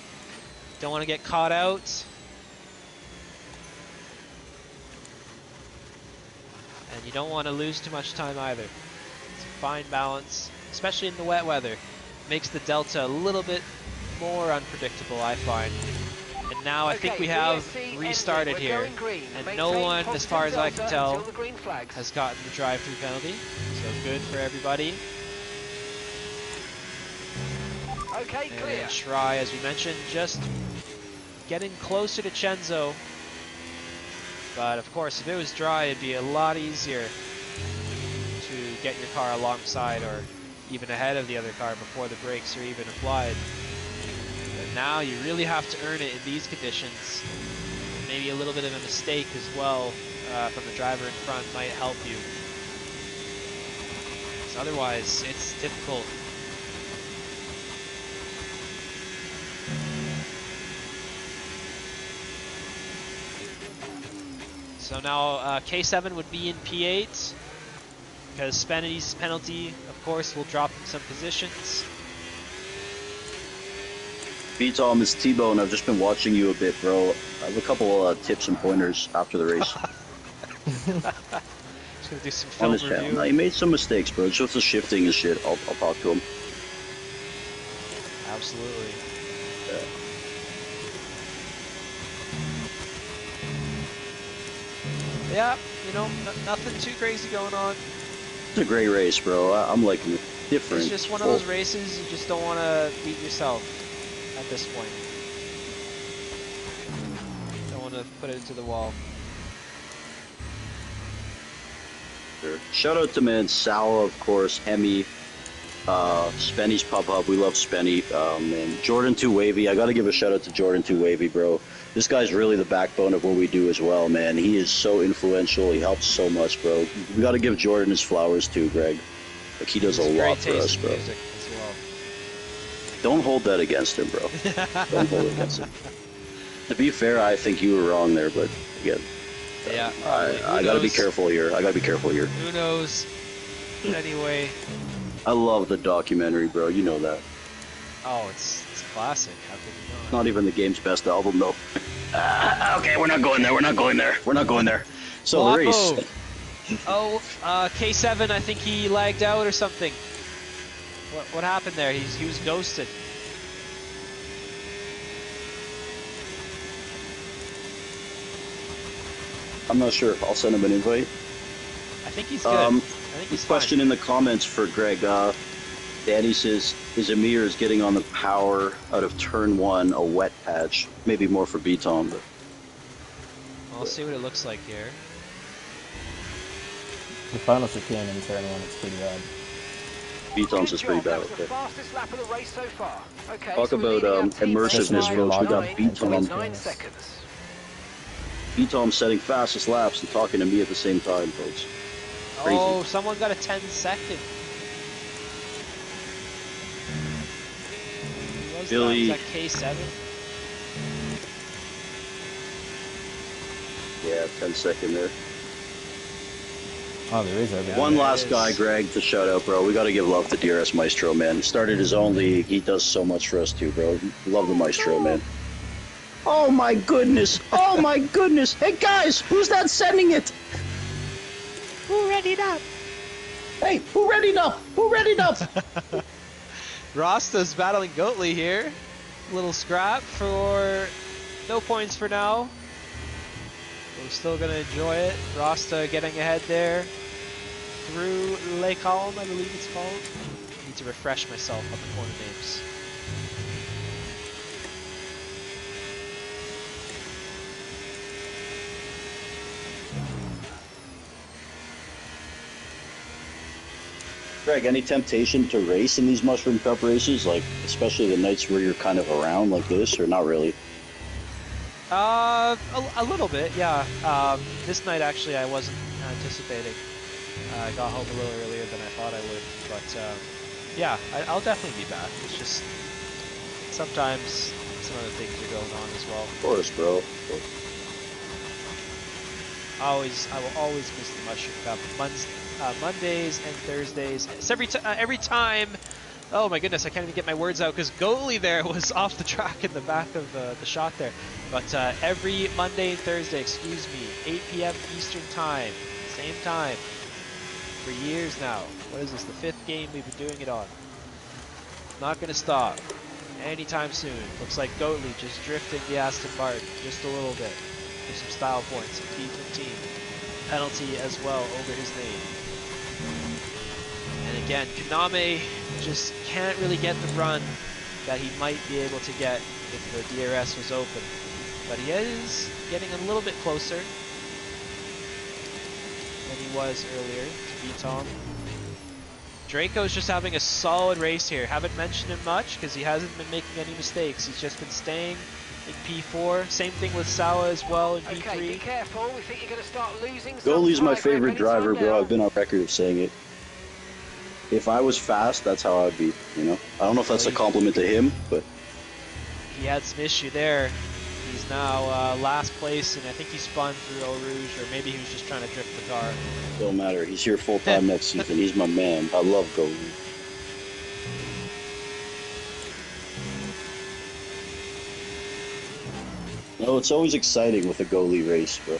Don't want to get caught out. And you don't want to lose too much time either. It's a fine balance, especially in the wet weather. Makes the delta a little bit more unpredictable, I find. And now I think we have restarted here. And no one, as far as I can tell, has gotten the drive-through penalty. So good for everybody. Okay, clear. And Shry, as we mentioned, just getting closer to Chenzo. But of course, if it was dry, it'd be a lot easier to get your car alongside or even ahead of the other car before the brakes are even applied. But now you really have to earn it in these conditions. Maybe a little bit of a mistake as well from the driver in front might help you. So otherwise, it's difficult. So now K7 would be in P8 because Spenny's penalty, of course, will drop him some positions. Vitom, it's T-Bone. I've just been watching you a bit, bro. I have a couple tips and pointers after the race. Just gonna do some On film his channel. review. No, he made some mistakes, bro. Just the shifting and shit. I'll talk to him. Absolutely. Yeah, you know, nothing too crazy going on. It's a great race, bro. I'm liking it. Different. It's just one of those races you just don't want to beat yourself at this point. Don't want to put it into the wall. Sure. Shout out to man Sala, of course, Hemi, Spenny's Pop Up. We love Spenny. And Jordan 2 Wavy. I got to give a shout out to Jordan 2 Wavy, bro. This guy's really the backbone of what we do as well, man. He is so influential. He helps so much, bro. We got to give Jordan his flowers too, Greg. Like he does a lot for us, bro. Music as well. Don't hold that against him, bro. Don't hold it against him. To be fair, I think you were wrong there, but again, Yeah. I gotta be careful here. I gotta be careful here. Who knows? Anyway. I love the documentary, bro. You know that. Oh, it's classic. How could you not? Not even the game's best album, though. Okay, we're not going there. We're not going there. We're not going there. So the race. Oh, K7. I think he lagged out or something. What happened there? He was ghosted. I'm not sure. I'll send him an invite. I think he's good. I think he's question fine. in the comments for Greg. Danny says his Amir is getting on the power out of turn 1, a wet patch. Maybe more for B-Tom, but I'll see what it looks like here. The final chicane in turn 1 is pretty bad. B-Tom's is pretty bad. That was the Okay. fastest lap of the race so far. Okay, Talk so about leading our team immersiveness, by folks. We got 9 B-Tom. with 9 seconds. B-Tom setting fastest laps and talking to me at the same time, folks. Crazy. Oh, someone got a 10-second. Who was Billy. that? Was that K7? Yeah, 10-second there. Oh, there is everything. One there last is. guy, Greg, to shout out, bro. We got to give love to DRS Maestro, man. He started his own league. He does so much for us, too, bro. Love the Maestro, man. Oh, my goodness. Oh, my goodness. Hey, guys, who's that sending it? Who readied up? Hey, who readied up? Who readied up? Rasta's battling Goatly here. Little scrap for no points for now. We're still gonna enjoy it. Rasta getting ahead there through Les Calmes, I believe it's called. Need to refresh myself on the corner names. Greg, any temptation to race in these Mushroom Cup races? Like, especially the nights where you're kind of around like this, or not really? A little bit, yeah. This night actually I wasn't anticipating. I got home a little earlier than I thought I would, but yeah, I'll definitely be back. It's just sometimes some other things are going on as well. Of course, bro. I will always miss the Mushroom Cup. Mondays and Thursdays. It's every time. Oh my goodness, I can't even get my words out because Goalie there was off the track in the back of the shot there. But every Monday and Thursday, excuse me, 8 p.m. Eastern time, same time, for years now. What is this, the 5th game we've been doing it on? Not gonna stop anytime soon. Looks like Goatley just drifting the Aston Martin just a little bit for some style points. P15 penalty as well over his name. And again, Kaname just can't really get the run that he might be able to get if the DRS was open. But he is getting a little bit closer than he was earlier to B-Tom. Draco's just having a solid race here. Haven't mentioned him much because he hasn't been making any mistakes. He's just been staying in P4. Same thing with Sawa as well in P3. Okay, be careful. We think you're going to start losing. Goalie's my favorite driver, bro. I've been on record of saying it. If I was fast, that's how I'd be, you know? I don't know if that's a compliment to him, but... He had some issue there. He's now last place, and I think he spun through Eau Rouge, or maybe he was just trying to drift the car. Don't matter. He's here full time next season. He's my man. I love Goalie. No, it's always exciting with a Goalie race, bro.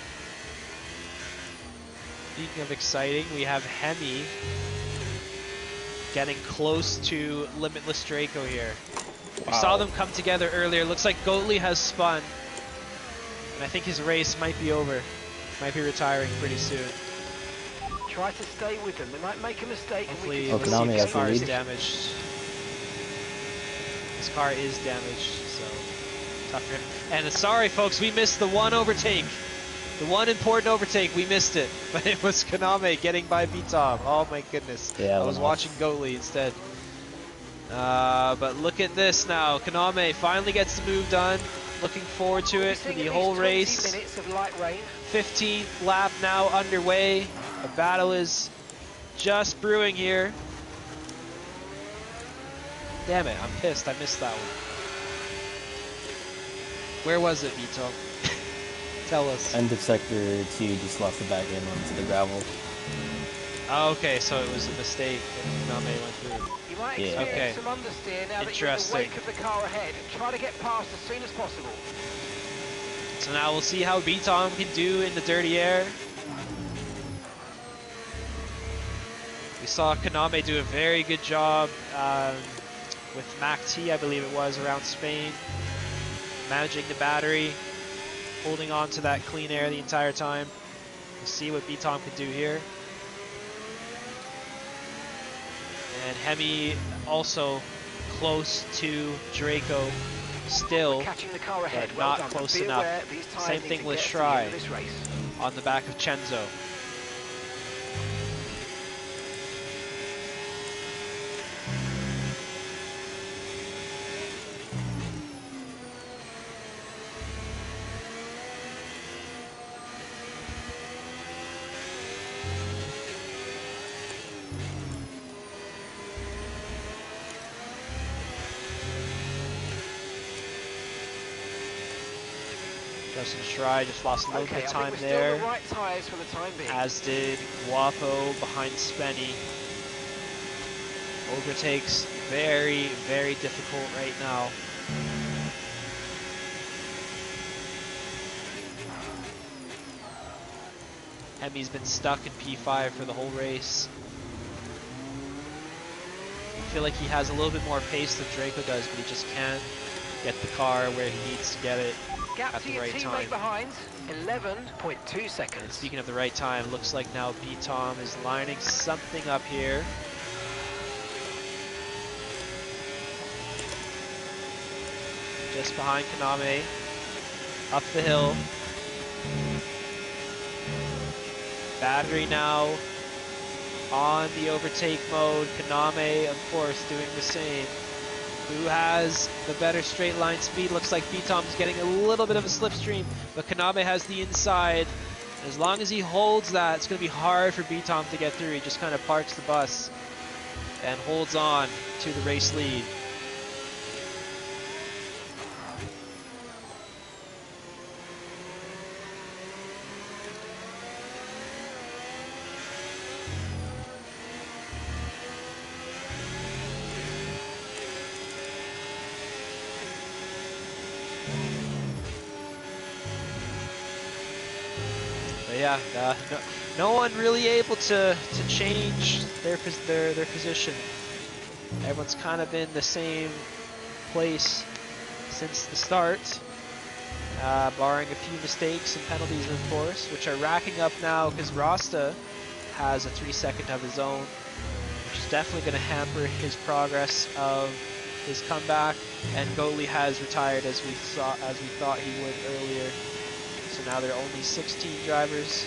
Speaking of exciting, we have Hemi getting close to Limitless Draco here. We saw them come together earlier. Looks like Goatley has spun, and I think his race might be over. Might be retiring pretty soon. Try to stay with them. They might make a mistake. Hopefully, Oh, let's see if Konami his has the car is lead. damaged. His car is damaged, so tough for him. And sorry, folks, we missed the one overtake. The one important overtake, we missed it. But it was Konami getting by Vitom. Oh my goodness. Yeah, I was watching Goatley instead. But look at this now. Konami finally gets the move done. Looking forward to it for the whole race. Minutes of light rain. 15th lap now underway. A battle is just brewing here. Damn it, I'm pissed. I missed that one. Where was it, Vito? Tell us. End of sector 2, just lost the back end onto the gravel. Oh, okay, so it was a mistake that Konami went through. You might Yeah. experience Okay. some understeer now that you're in the Interesting. wake of the car ahead. Try to get past as soon as possible. So now we'll see how Vitom can do in the dirty air. We saw Konami do a very good job with Mac T, I believe it was, around Spain. Managing the battery, holding on to that clean air the entire time. We'll see what Vitom can do here. And Hemi also close to Draco still Catching the car ahead. but Well not done. close Be enough. aware, these tyres Same need thing to with get to the end of Shry. this race. on the back of Chenzo. Justin Shry just lost a little Okay, bit of time I think we're there, still the right tyres for the time being. as did Guapo behind Spenny. Overtakes very, very difficult right now. Hemi's been stuck in P5 for the whole race. I feel like he has a little bit more pace than Draco does, but he just can't get the car where he needs to get it Gap at to the your right teammate time. behind, 11.2 And seconds. speaking of the right time, looks like now Vitom is lining something up here. Just behind Konami. Up the hill. Battery now on the overtake mode. Konami, of course, doing the same. Who has the better straight line speed? Looks like Vitom's getting a little bit of a slipstream, but Konami has the inside. As long as he holds that, it's going to be hard for Vitom to get through. He just kind of parks the bus and holds on to the race lead. But yeah, no one really able to change their position. Everyone's kind of been the same place since the start, barring a few mistakes and penalties, of course, which are racking up now because Rasta has a 3-second of his own, which is definitely going to hamper his progress of his comeback. And Goatley has retired as we thought he would earlier. So now there are only 16 drivers.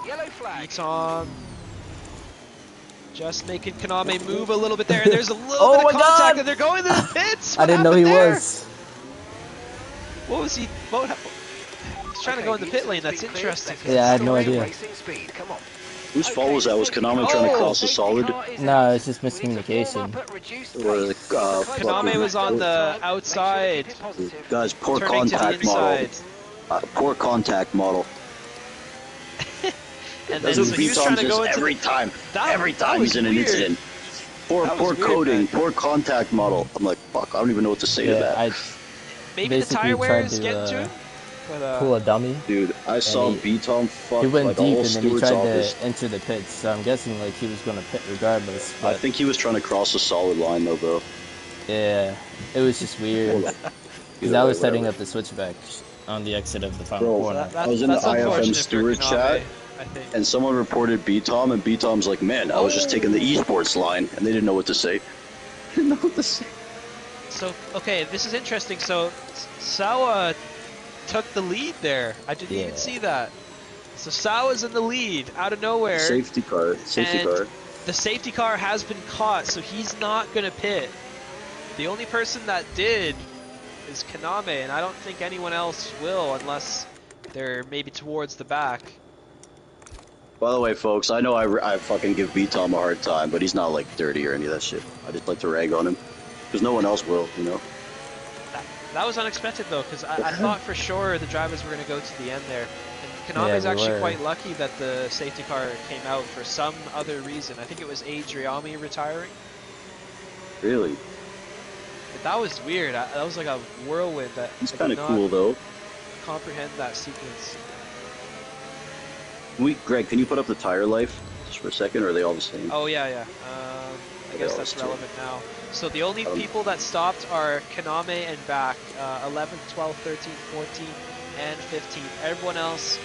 Yellow flag. Vitom just making Konami move a little bit there, and there's a little Oh bit my of contact, God! and they're going to the pits. I What didn't know he happened there? was. What was he? He's trying to go in the pit lane. That's interesting. Yeah, I had no idea. Racing speed. Come on. Whose fault was that? Was Konami trying to cross the solid? No, it's just miscommunication. Or, Konami was on the outside, Guys, poor turning to the contact model. inside, Poor contact model. and then That's so what he was trying Vitom to go does into every the, time. That- Every that time was he's in an weird. incident. Poor That was weird, coding, man. poor contact model. I'm like, fuck, I don't even know what to say to Yeah, that. I Maybe the basically tire wear tried is to, getting to him. But pull a dummy. Dude, I saw he- B-Tom fuck He went like a deep whole and then he steward's tried office. to enter the pits. So I'm guessing like he was gonna pit regardless. I But think he was trying to cross a solid line though, bro. yeah, it was just weird. Hold up. Because Either I way, was setting whatever. up the switchback on the exit of the final Bro, corner. I was in that's the IFM unfortunate for steward Konami, chat, I think. and someone reported B-Tom, and B-Tom's like, man, I was just taking the esports line, and they didn't know what to say. Didn't know what to say. So, okay, this is interesting. So, Sawa took the lead there. I didn't even Yeah. see that. So, Sawa's in the lead out of nowhere. Safety car. And the safety car has been caught, so he's not going to pit. The only person that did is Konami, and I don't think anyone else will unless they're maybe towards the back. By the way, folks, I know I fucking give B-Tom a hard time, but he's not like dirty or any of that shit. I just like to rag on him. Because no one else will, you know? That was unexpected though, because I thought for sure the drivers were going to go to the end there. And Konami's Yeah, we actually were. quite lucky that the safety car came out for some other reason. I think it was Adriami retiring. Really? But that was weird. That was like a whirlwind. That He's I kind did of not cool, though. comprehend that sequence. Greg, can you put up the tire life just for a second, or are they all the same? Oh yeah, yeah. I guess all that's too. relevant now. So the only Um, people that stopped are Konami and back, 11, 12, 13, 14, and 15. Everyone else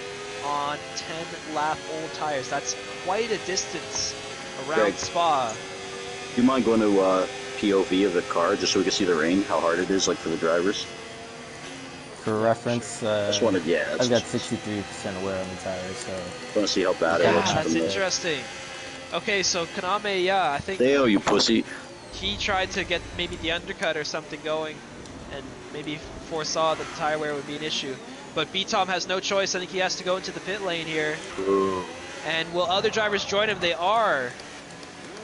on 10 lap old tires. That's quite a distance around Greg. Spa. Do you mind going to POV of the car just so we can see the rain, how hard it is, like for the drivers? For reference, I just wanted, yeah, I've got just 63% wear on the tires, so want to see how bad it Yeah, looks that's from the... interesting. Okay, so Konami, yeah, I think Deo, you pussy. he tried to get maybe the undercut or something going, and maybe foresaw that the tire wear would be an issue. But B-Tom has no choice. I think he has to go into the pit lane here. Ooh. And will other drivers join him? They are.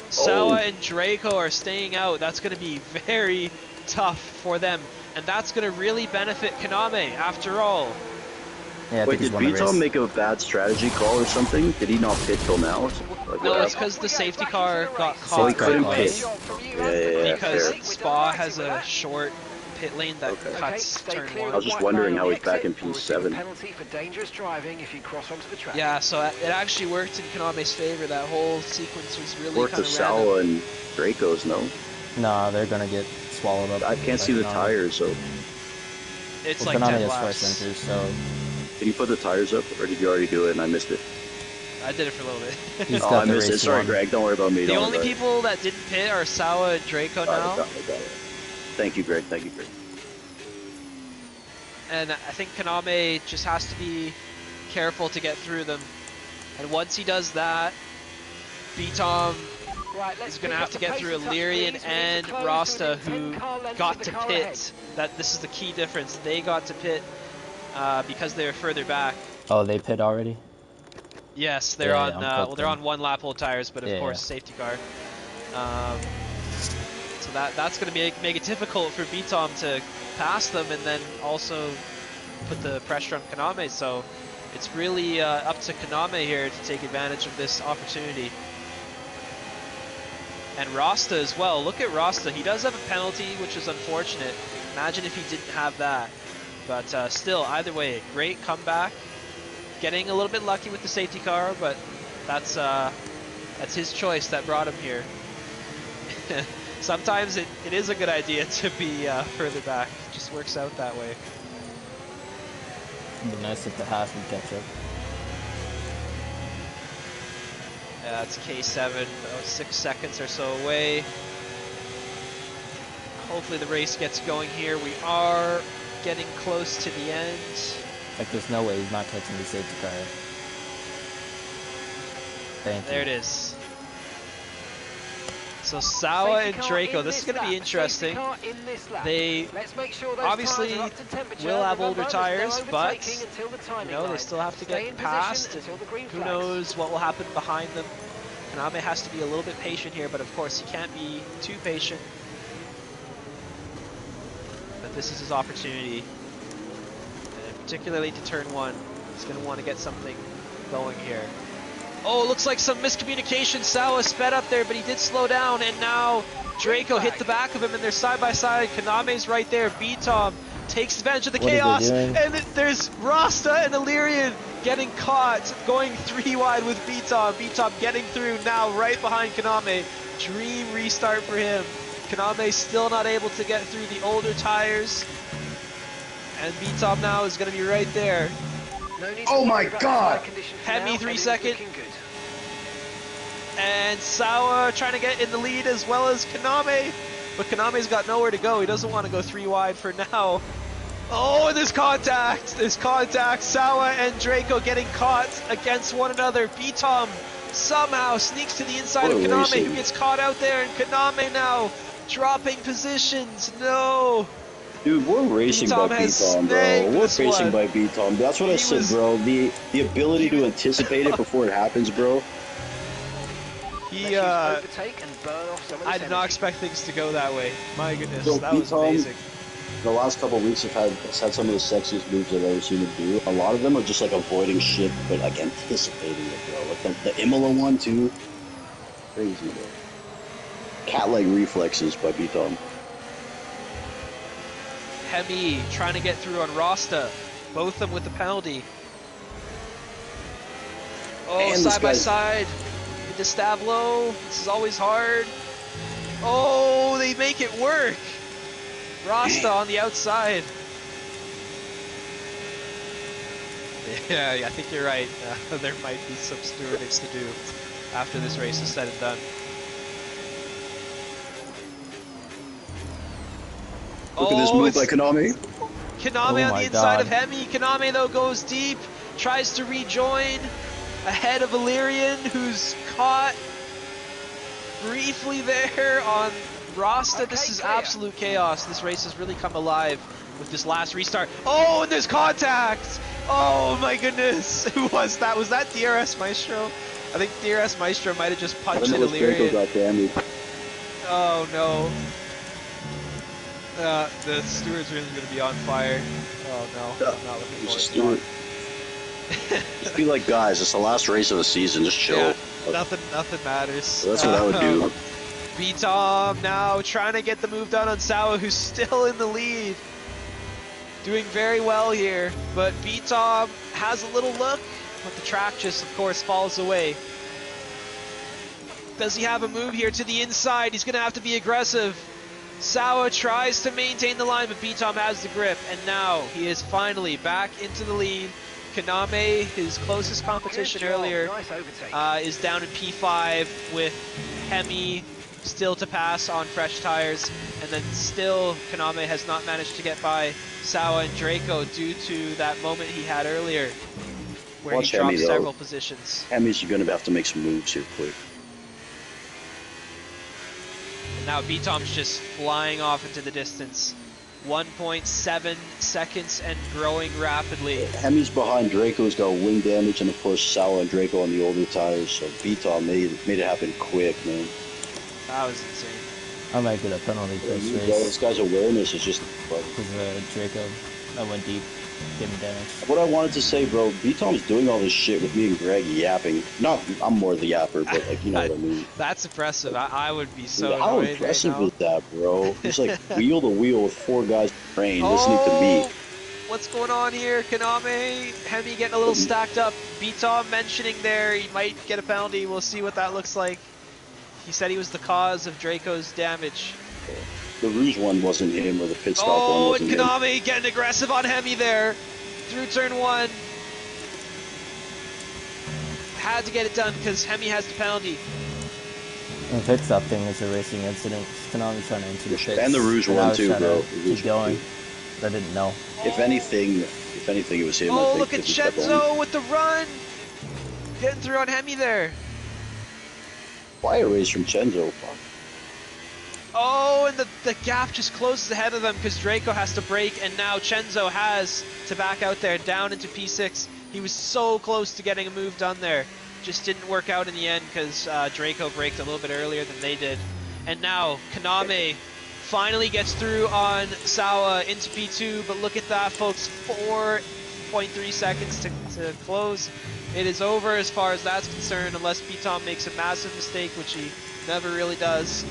Sawa and Draco are staying out. That's going to be very tough for them. And that's going to really benefit Konami, after all. yeah, I Wait, think he's did won the B-Tom race. make a bad strategy call or something? Did he not pit till now? Like, No, what it's happened? because the safety car got Safety caught car right caught away. us. Yeah, Because fair. Spa has a short pit lane that Okay. cuts turn I was one. just wondering how he's back in P7. Penalty for dangerous driving if you cross onto the track. Yeah, so it actually worked in Konami's favor. That whole sequence was really Worked kind with of random. Sawa and Draco's, no? Nah, they're gonna get swallowed up. I can't by see the Konami. tires, so... It's Well, like Konami 10 has laps. first enters, so Can you put the tires up, or did you already do it and I missed it? I did it for a little bit. he's Oh, got I the missed it. race Sorry, won. Greg. Don't worry about me. The Don't only worry about people that didn't pit are Sawa and Draco it. now. Got it. Thank you, Greg. Thank you, Greg. And I think Konami just has to be careful to get through them. And once he does that, B-Tom Right, let's is going to pick have up to the get pace through a touch, Illyrian please. We need to and close to Rasta, within who 10 car lengths got of the to car pit. ahead. That this is the key difference. They got to pit because they were further back. Oh, they pit already? Yes, they're Yeah, on. I'm Well, they're cooked on one lap old tires, but of Yeah, course yeah. safety car. So that's going to make it difficult for B-Tom to pass them, and then also put the pressure on Konami. So it's really up to Konami here to take advantage of this opportunity. And Rasta as well. Look at Rasta. He does have a penalty, which is unfortunate. Imagine if he didn't have that. But still, either way, great comeback. Getting a little bit lucky with the safety car, but that's his choice that brought him here. Sometimes it is a good idea to be further back. It just works out that way. It'd be nice if the Haas would catch up. Yeah, it's K7, about 6 seconds or so away. Hopefully the race gets going here. We are getting close to the end. Like, there's no way he's not catching the safety car. Thank you. There it is. So Sawa and Draco, this is going to be interesting. They obviously will have older tires, but you know, they still have to get past, and who knows what will happen behind them. Konami has to be a little bit patient here, but of course he can't be too patient. But this is his opportunity, and particularly to turn one. He's going to want to get something going here. Oh, looks like some miscommunication. Sawa sped up there, but he did slow down, and now Draco hit the back of him, and they're side by side. Konami's right there. B-Tom takes advantage of the What are they chaos, doing? and there's Rasta and Illyrian getting caught, going 3 wide with Beatom. Beatom getting through now right behind Kaname. Dream restart for him. Kaname still not able to get through the older tires. And Beatom now is going to be right there. No need Oh to my worry about God. tyre conditions Hemi now, 3 everything's second. looking good. And Sawa trying to get in the lead as well as Kaname. But Kaname's got nowhere to go. He doesn't want to go 3 wide for now. Oh, and there's contact! There's contact! Sawa and Draco getting caught against one another. Beatom somehow sneaks to the inside of What a Kaname, racing. who gets caught out there, and Kaname now dropping positions. No! Dude, we're racing Beatom by has Beatom, bro. snagged We're this racing one. by Beatom. That's what I He said, was- bro. The ability he to was- anticipate it before it happens, bro. He, Let's use overtake and burn off some of I this did not energy. expect things to go that way. My goodness, So that was Beatom- amazing. The last couple of weeks has had some of the sexiest moves I've ever seen him do. A lot of them are just like avoiding shit, but like anticipating it, bro. Like the Imola one too. Crazy, bro. Cat-like reflexes by Beatom. Hemi trying to get through on Rasta. Both of them with the penalty. Oh, And this side by guy's- side. The stab low. This is always hard. Oh, they make it work. Rasta on the outside. Yeah, I think you're right. There might be some stewardings to do after this race is said and done. Look at this move by Konami. Kaname Oh on the my inside of God. Hemi. Kaname though goes deep, tries to rejoin ahead of Illyrian, who's caught briefly there on Rasta. This Okay, is clear. absolute chaos. This race has really come alive with this last restart. Oh, and there's contact! Oh my goodness! Who was that? Was that DRS Maestro? I think DRS Maestro might have just I punched don't an know if Draco Illyrian. got damaged. Oh no. The steward's really going to be on fire. Oh no, I'm not looking He's forward a to steward. Just be like, guys, it's the last race of the season. Just chill. Yeah, nothing matters. So that's what I would do. Beatom now trying to get the move done on Sawa, who's still in the lead. Doing very well here, but Beatom has a little look, but the track just, of course, falls away. Does he have a move here to the inside? He's going to have to be aggressive. Sawa tries to maintain the line, but Beatom has the grip, and now he is finally back into the lead. Kaname, his closest competition Good job. earlier, Nice overtake. is down in P5 with Hemi still to pass on fresh tires, and then still Kaname has not managed to get by Sawa and Draco due to that moment he had earlier where Watch he dropped Hemi, though. several positions. Hemi's going to have to make some moves here quick. And now Beatom's just flying off into the distance. 1.7 seconds and growing rapidly. Hemi's behind. Draco's got wing damage, and of course Sawa and Draco on the older tires. So Beatom made it happen quick, man. That was insane. I might get a penalty for this This race guy's awareness is just. because Draco, I went deep, gave me damage. What I wanted to say, bro, Beatom's doing all this shit with me and Greg yapping. Not, I'm more the yapper, but like, you know what I mean. That's impressive. I would be so Dude, how annoyed impressive right now. is that, bro? He's like wheel to wheel with 4 guys trained listening to me. What's going on here? Kaname, Hemi getting a little stacked up. Beatom mentioning there he might get a penalty. We'll see what that looks like. He said he was the cause of Draco's damage. The Rouge one wasn't him, or the pit stop one Oh, wasn't and him. Kaname getting aggressive on Hemi there. Through turn 1. Had to get it done because Hemi has the penalty. The pit stop thing is a racing incident. Konami's trying to enter the pits. And the Rouge and I one was too, trying bro. to The Rouge keep one going, too. but I didn't know. If anything, it was him. I Oh, think, look at 'cause he kept on- Chenzo with the run. Getting through on Hemi there. Fire race from Chenzo. Fuck. Oh, and the gap just closes ahead of them because Draco has to brake, and now Chenzo has to back out there down into P6. He was so close to getting a move done there. Just didn't work out in the end because Draco braked a little bit earlier than they did. And now Kaname finally gets through on Sawa into P2, but look at that, folks. 4.3 seconds to close. It is over as far as that's concerned, unless Beatom makes a massive mistake, which he never really does.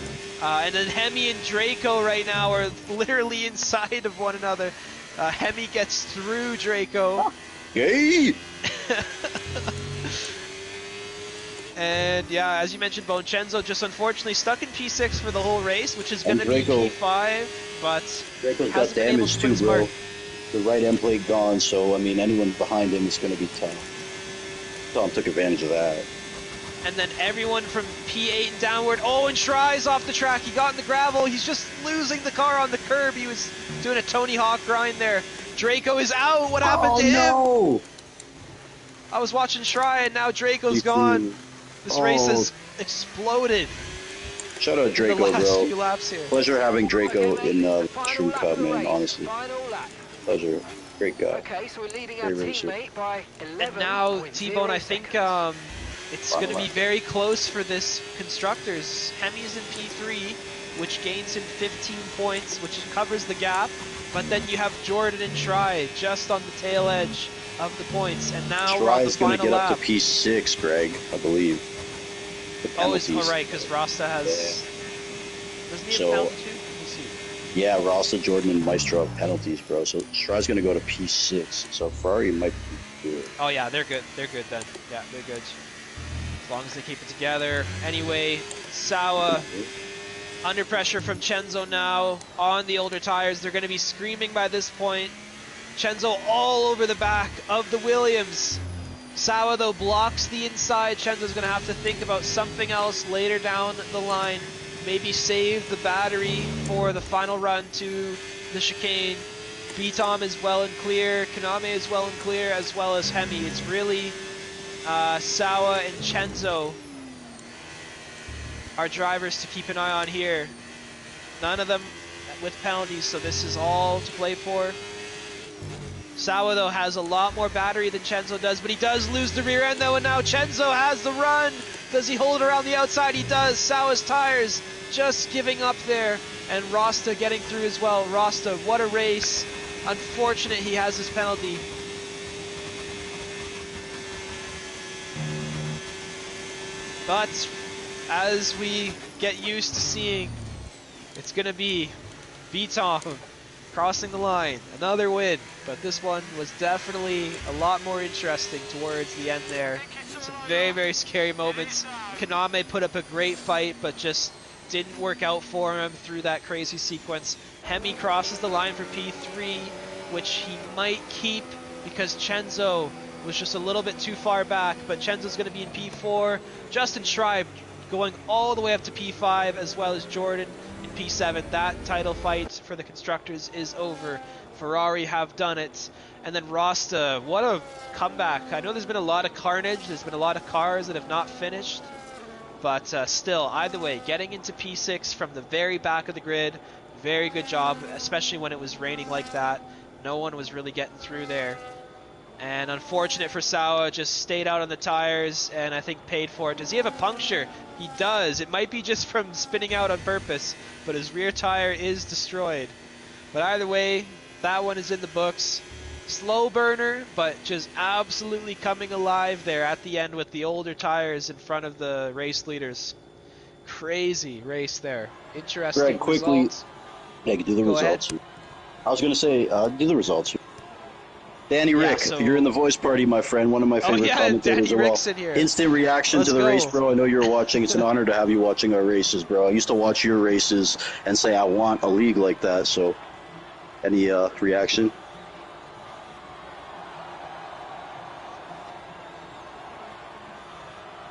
And then Hemi and Draco right now are literally inside of one another. Hemi gets through Draco. Yay! And yeah, as you mentioned, Boncenzo just unfortunately stuck in P6 for the whole race, which is going to be Draco- P5, but Draco's got hasn't been able damage to put too, his bro. mark. The right end plate gone, so I mean anyone behind him is going to be tough. Tom took advantage of that. And then everyone from P8 and downward. Oh, and Shry's off the track. He got in the gravel. He's just losing the car on the curb. He was doing a Tony Hawk grind there. Draco is out. What happened to him? No! I was watching Shry, and now Draco's gone. This race has exploded. Shout out in the Draco, last bro. few laps here. Pleasure having Draco Okay, in mate, the the final Shroom lap Cup, of the man. race. Honestly, Final lap. pleasure. Great guy. Okay, so we're leading Great our racer. teammate by 11. And now, T-Bone, I think it's going to be very close for this Constructors. Hemi's in P3, which gains him 15 points, which covers the gap. But then you have Jordan and Shry just on the tail edge of the points. And now we're on the Shry's going to final get lap. up to P6, Greg, I believe. The Oh, it's penalties. alright, because Rasta has... Doesn't he have So- penalty too? Let me see. Yeah, Rasta, Jordan, and Maestro have penalties, bro. So Shry's going to go to P6. So Ferrari might be good. Oh yeah, they're good. They're good then. Yeah, they're good. As long as they keep it together. Anyway, Sawa under pressure from Chenzo now on the older tires. They're going to be screaming by this point. Chenzo all over the back of the Williams. Sawa though blocks the inside. Chenzo's going to have to think about something else later down the line. Maybe save the battery for the final run to the chicane. B-Tom is well and clear. Kaname is well and clear, as well as Hemi. It's really Sawa and Chenzo are drivers to keep an eye on here. None of them with penalties, so this is all to play for. Sawa though has a lot more battery than Chenzo does, but he does lose the rear end though, and now Chenzo has the run. Does he hold it around the outside? He does. Sawa's tires just giving up there, and Rasta getting through as well. Rasta, what a race. Unfortunate he has his penalty. But as we get used to seeing, it's going to be B-Tom crossing the line. Another win, but this one was definitely a lot more interesting towards the end there. Some very, very scary moments. Kaname put up a great fight, but just didn't work out for him through that crazy sequence. Hemi crosses the line for P3, which he might keep because Chenzo was just a little bit too far back, but Chenzo's going to be in P4. Justin Shry going all the way up to P5, as well as Jordan in P7. That title fight for the Constructors is over. Ferrari have done it. And then Rasta, what a comeback. I know there's been a lot of carnage, there's been a lot of cars that have not finished, but still, either way, getting into P6 from the very back of the grid, very good job, especially when it was raining like that. No one was really getting through there. And unfortunate for Sawa, just stayed out on the tires and I think paid for it. Does he have a puncture? He does. It might be just from spinning out on purpose, but his rear tire is destroyed. But either way, that one is in the books. Slow burner, but just absolutely coming alive there at the end with the older tires in front of the race leaders. Crazy race there. Interesting Greg, quickly, results. Yeah, do the Go results. I was going to say, do the results. Danny Yeah, Rick, so- you're in the voice party, my friend. One of my favorite yeah, commentators Danny as well. Rick's in here. Instant reaction Let's to the go. race, bro. I know you're watching. It's an honor to have you watching our races, bro. I used to watch your races and say I want a league like that. So, any reaction?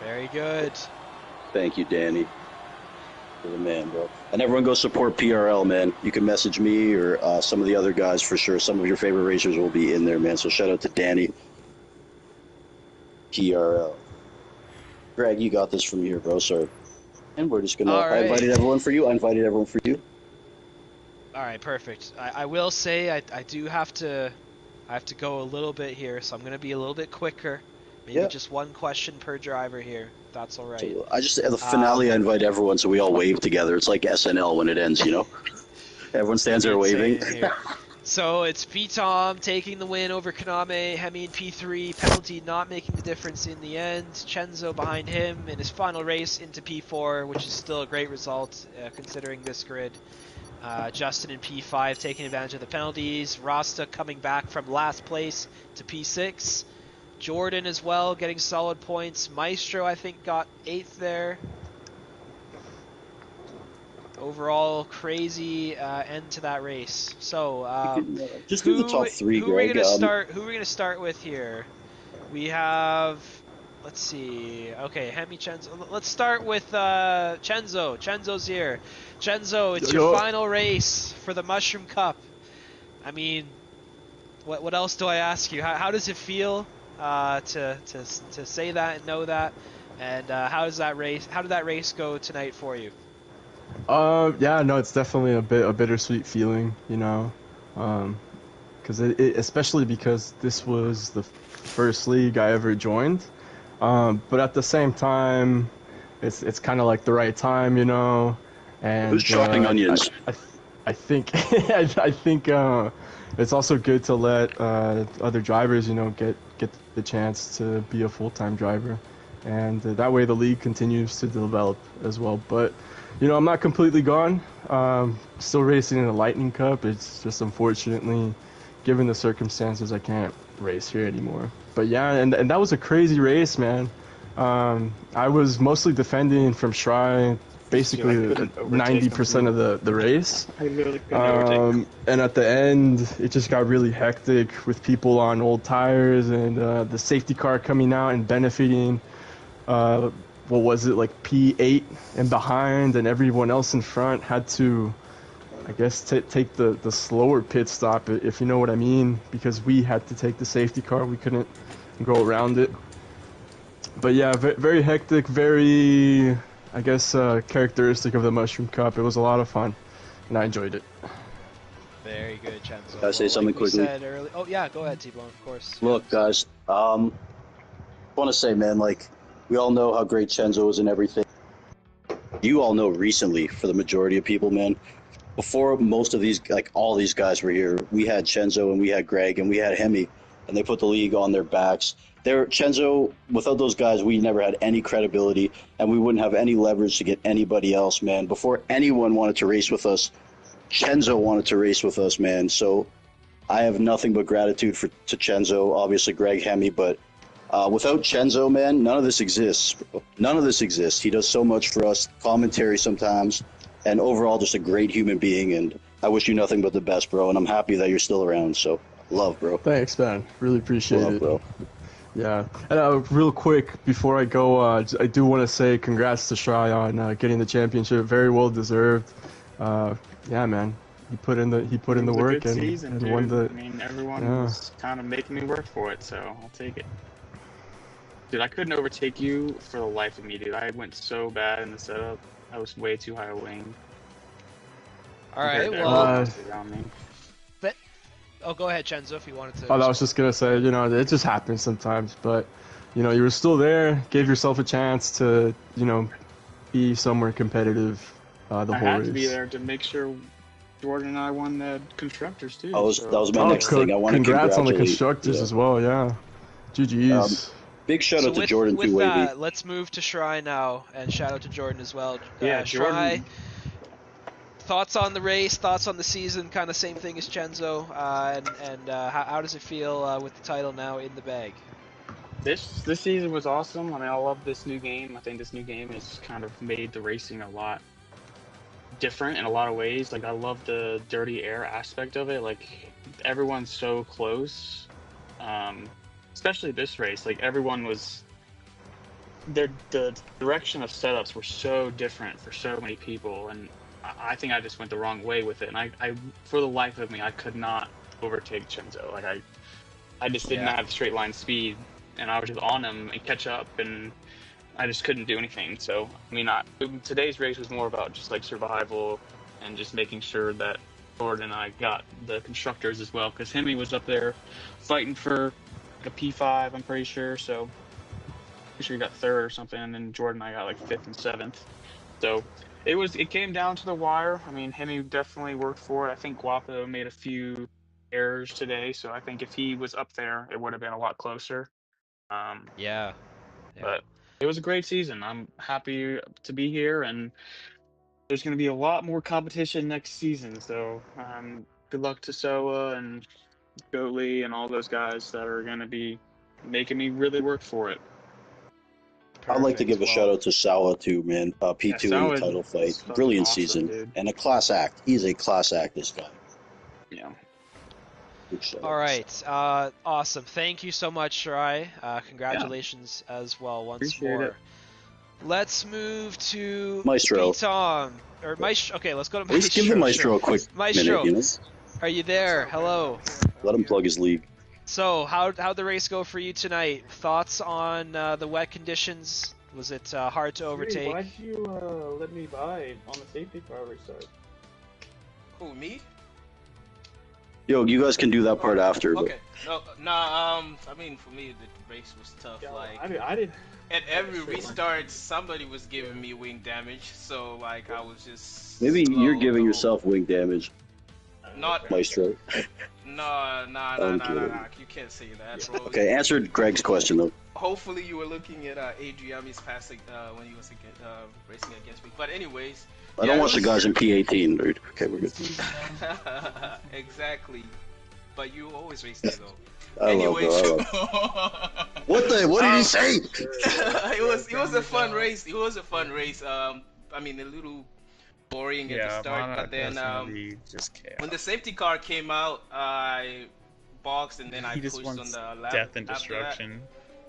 Very good. Thank you, Danny. You're the man, bro. And everyone go support PRL, man. You can message me or some of the other guys for sure. Some of your favorite racers will be in there, man. So shout out to Danny. PRL. Greg, you got this from here, bro. Sorry. And we're just gonna. All I right. invited everyone for you. I invited everyone for you. All right, perfect. I will say I do have to go a little bit here, so I'm going to be a little bit quicker. Maybe Yeah. just one question per driver here. If that's all right. So I just at the finale, I invite everyone so we all wave together. It's like SNL when it ends, you know. Everyone stands there Insane waving. here. So it's B-Tom taking the win over Kaname, Hemi in P3, penalty not making the difference in the end. Chenzo behind him in his final race into P4, which is still a great result considering this grid. Justin in P5 taking advantage of the penalties. Rasta coming back from last place to P6. Jordan as well getting solid points. Maestro, I think, got 8th there. Overall, crazy end to that race. So, Just do the top three, who are we Greg. gonna start? Who are we gonna start with here? We have, let's see. Okay, Hemi Chenzo. Let's start with Chenzo. Chenzo's here. Chenzo, it's your final race for the Mushroom Cup. I mean, what else do I ask you? How does it feel to say that and know that? And how did that race go tonight for you? Yeah, no, it's definitely a bittersweet feeling, you know, because especially because this was the first league I ever joined, but at the same time, it's kind of like the right time, you know, and Who's chopping onions? I think I think it's also good to let other drivers, you know, get the chance to be a full-time driver, and that way the league continues to develop as well. But you know, I'm not completely gone. Still racing in the Lightning Cup. It's just unfortunately, given the circumstances, I can't race here anymore. But yeah, and that was a crazy race, man. I was mostly defending from Shry, basically 90% of the race. I literally couldn't overtake them. And at the end, it just got really hectic with people on old tires and the safety car coming out and benefiting. What was it, like P8 and behind, and everyone else in front had to, I guess, take the slower pit stop, if you know what I mean, because we had to take the safety car. We couldn't go around it. But yeah, very hectic, very, I guess, characteristic of the Mushroom Cup. It was a lot of fun, and I enjoyed it. Very good, Chenzo. Can I say something quickly? Oh yeah, go ahead, T-Bone, of course. Look, guys, I want to say, man, like, we all know how great Chenzo is and everything. You all know recently, for the majority of people, man, before most of these, like all these guys were here, we had Chenzo and we had Greg and we had Hemi, and they put the league on their backs. Chenzo, without those guys, we never had any credibility, and we wouldn't have any leverage to get anybody else, man. Before anyone wanted to race with us, Chenzo wanted to race with us, man. So I have nothing but gratitude to Chenzo, obviously Greg, Hemi, but without Chenzo, man, none of this exists. None of this exists. He does so much for us, commentary sometimes, and overall just a great human being, and I wish you nothing but the best, bro, and I'm happy that you're still around, so love, bro. Thanks, man. Really appreciate Love, it. bro. Yeah, and real quick before I go, I do want to say congrats to Shry on getting the championship. Very well deserved. Yeah, man, he put in the work good season, and dude. won the. I mean, everyone was kind of making me work for it, so I'll take it. Dude, I couldn't overtake you for the life of me, dude. I went so bad in the setup. I was way too high a wing. All right, compared to well, everyone else around me. oh, go ahead, Chenzo, if you wanted to. Oh, I was just gonna say, you know, it just happens sometimes, but you know, you were still there, gave yourself a chance to, you know, be somewhere competitive the whole race. I had to be there to make sure Jordan and I won the constructors too. That was my next thing. I want to congrats on the congratulate. constructors as well, yeah. GG's. Big shout out to with, Jordan with too, Wavy. that, let's move to Shry now, and shout out to Jordan as well. Yeah, Shry, Jordan. thoughts on the race, thoughts on the season, kind of same thing as Chenzo, and how does it feel with the title now in the bag? This season was awesome. I mean, I love this new game. I think this new game has kind of made the racing a lot different in a lot of ways. Like, I love the dirty air aspect of it. Like, everyone's so close. Especially this race. Like, everyone was... The direction of setups were so different for so many people, and I think I just went the wrong way with it. And I for the life of me, I could not overtake Chenzo. Like, I just didn't have straight line speed, and I was just on him and catch up, and I just couldn't do anything. So, I mean, today's race was more about just like survival and just making sure that Jordan and I got the constructors as well, because Hemi was up there fighting for a P5, I'm pretty sure. So, pretty sure he got third or something, and then Jordan and I got like fifth and seventh. So it came down to the wire. I mean, Hemi definitely worked for it. I think Guapo made a few errors today, so I think if he was up there, it would have been a lot closer. Yeah. But it was a great season. I'm happy to be here, and there's going to be a lot more competition next season. So good luck to Soa and Goatley and all those guys that are going to be making me really work for it. I'd like to give a Well, shout out to Sawa too, man. P2 in the Sawa title is fight, fucking brilliant awesome, season, dude. and a class act. He's a class act, this guy. Yeah. Good shout all out. right. Awesome. Thank you so much, Shirai. Congratulations as well once Appreciate more. it. Let's move to Maestro. Tom. Or Maestro. Okay, let's go to Let's Maestro. give the Maestro sure. a quick Maestro, minute, you know? are you there? Hello. Let him plug his league. So, how'd the race go for you tonight? Thoughts on the wet conditions? Was it hard to overtake? Why'd you let me buy on the safety car restart? Who, me? Yo, you guys can do that part after. Okay. I mean, for me, the race was tough. I didn't. At every restart, somebody was giving me wing damage, so like I was just. Maybe slow you're the giving whole- yourself wing damage, Not. Maestro. No. I'm kidding. You can't say that, bro. Okay, answered Greg's question though. Hopefully, you were looking at Adriami's passing when he was racing against me. But anyways. I don't watch the guys in P18, dude. Okay, we're good. Exactly. But you always race there though. I Anyways, love What did he say? it was a fun race. It was a fun race. I mean, a little boring at the start, but then when the safety car came out, I boxed and then I pushed on the lap. Death and after that. destruction.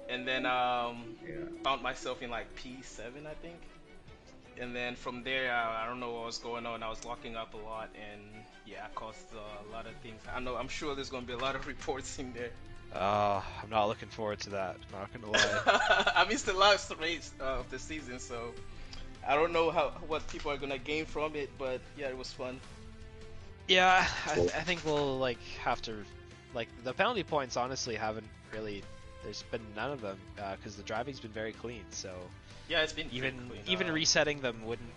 And then found myself in like P7, I think. And then from there, I don't know what was going on. I was locking up a lot, and yeah, I caused a lot of things. I'm sure there's gonna be a lot of reports in there. I'm not looking forward to that. I'm not gonna lie. I missed the last race of the season, so I don't know what people are gonna gain from it. But yeah, it was fun. Yeah, I think we'll have to the penalty points. Honestly, haven't really. There's been none of them because the driving's been very clean. So. Yeah, it's been even resetting them wouldn't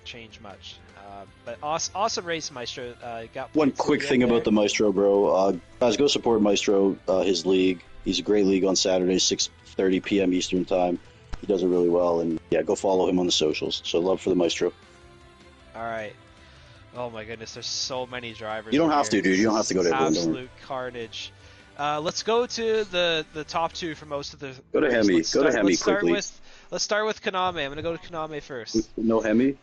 change much. But awesome race, Maestro. Got One quick thing about the Maestro, bro. Guys, go support Maestro, his league. He's a great league on Saturdays, 6:30 p.m. Eastern time. He does it really well, and yeah, go follow him on the socials. So love for the Maestro. All right. Oh my goodness, there's so many drivers. You don't have here. to, dude. You don't have to go to everyone. Absolute carnage. Let's go to the top two for most of the. Go to Hemi. Go to Hemi quickly. Let's start with Kaname. I'm gonna go to Kaname first. No Hemi?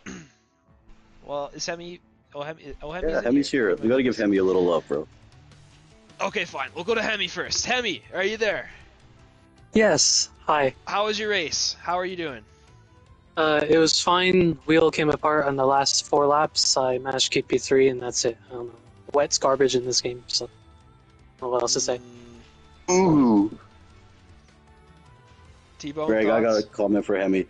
Well, is Hemi? Hemi's Yeah, Hemi's here. We gotta give Hemi a little love, bro. Okay, fine. We'll go to Hemi first. Hemi, are you there? Yes. Hi. How was your race? How are you doing? It was fine. Wheel came apart on the last 4 laps. I managed to keep P3, and that's it. I don't know. Wet's garbage in this game, so I don't know what else to say. Ooh. T-Bone, Greg, I got a thoughts? comment for Hemi.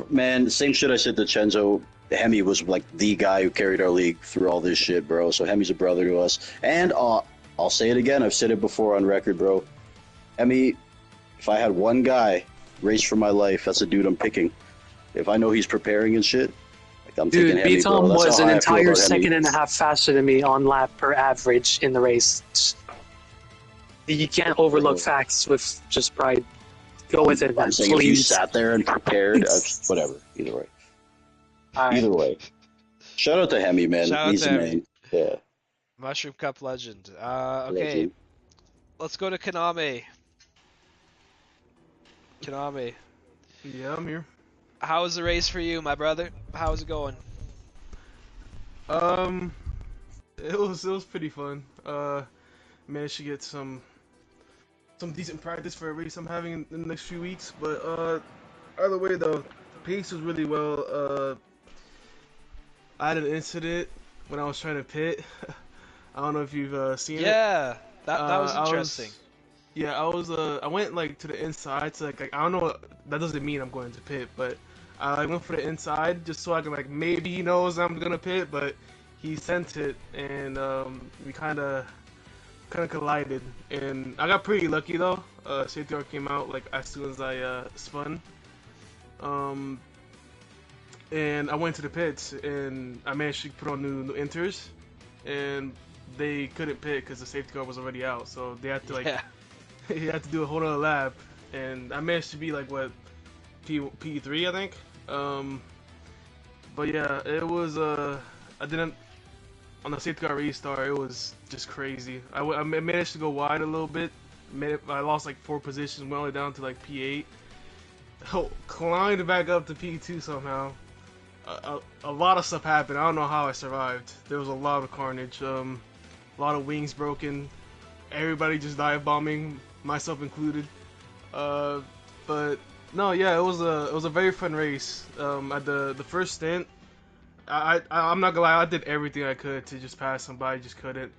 Man, the same shit I said to Chenzo. Hemi was like the guy who carried our league through all this shit, bro. So Hemi's a brother to us. And I'll say it again. I've said it before on record, bro. Hemi, if I had one guy race for my life, that's the dude I'm picking. If I know he's preparing and shit, like I'm Dude, taking Hemi, bro. B-Tom That's was how an I feel entire about Hemi. second and a half faster than me on lap per average in the race. You can't overlook facts with just pride. Go with it, I'm man, saying if you please. sat there and prepared, whatever. Either way. All right. Either way. Shout out to Hemi, man. Shout out He's to the Hemi. man. Yeah. Mushroom Cup legend. Okay, Legend. let's go to Kaname. Kaname, Yeah, I'm here. how was the race for you, my brother? How's it going? It was pretty fun. Managed to get some decent practice for a race I'm having in the next few weeks. But either way, the pace was really well. I had an incident when I was trying to pit. I don't know if you've seen it. Yeah, that was I interesting. I went like to the inside, so like I don't know. That doesn't mean I'm going to pit, but I went for the inside just so I can like maybe he knows I'm gonna pit, but he sent it and we kind of collided, and I got pretty lucky though. Safety car came out like as soon as I spun. And I went to the pits and I managed to put on new inters, and they couldn't pit because the safety car was already out, so they had to like. Yeah. You had to do a whole other lap, and I managed to be like what P3 I think. But yeah, it was I didn't on the safety car restart. It was just crazy. I managed to go wide a little bit. I lost like 4 positions, went all the way down to like P8. Climbed back up to P2 somehow. A lot of stuff happened. I don't know how I survived. There was a lot of carnage. A lot of wings broken. Everybody just dive bombing, myself included. But no, yeah, it was a very fun race. At the first stint, I'm not gonna lie, I did everything I could to just pass somebody, just couldn't.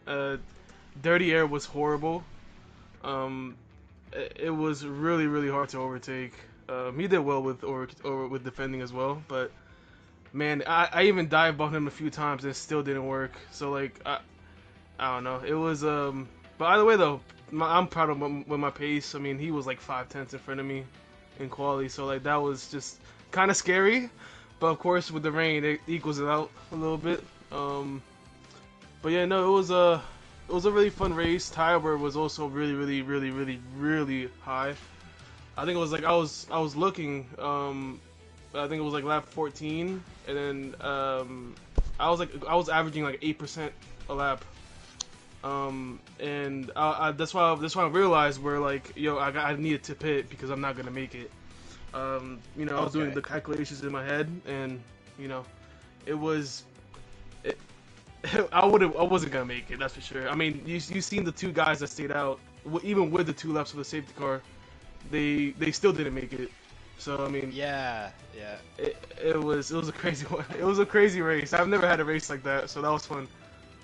Dirty Air was horrible. It was really hard to overtake. He did well with defending as well, but man, I even dive bombed him a few times and it still didn't work. So like I don't know. It was but either way though, I'm proud of with my pace. I mean, he was like 5/10 in front of me in quali, so like that was just kind of scary. But of course, with the rain, it equals it out a little bit. But yeah, no, it was a really fun race. Tire was also really high. I think it was like I was looking. I think it was like lap 14, and then I was averaging like 8% a lap. And that's why I realized where like I needed to pit because I'm not gonna make it. I was doing the calculations in my head, and I wasn't gonna make it. That's for sure. I mean, you seen the 2 guys that stayed out, even with the 2 laps of the safety car, they still didn't make it. So I mean, yeah, it was a crazy one. It was a crazy race. I've never had a race like that, so that was fun.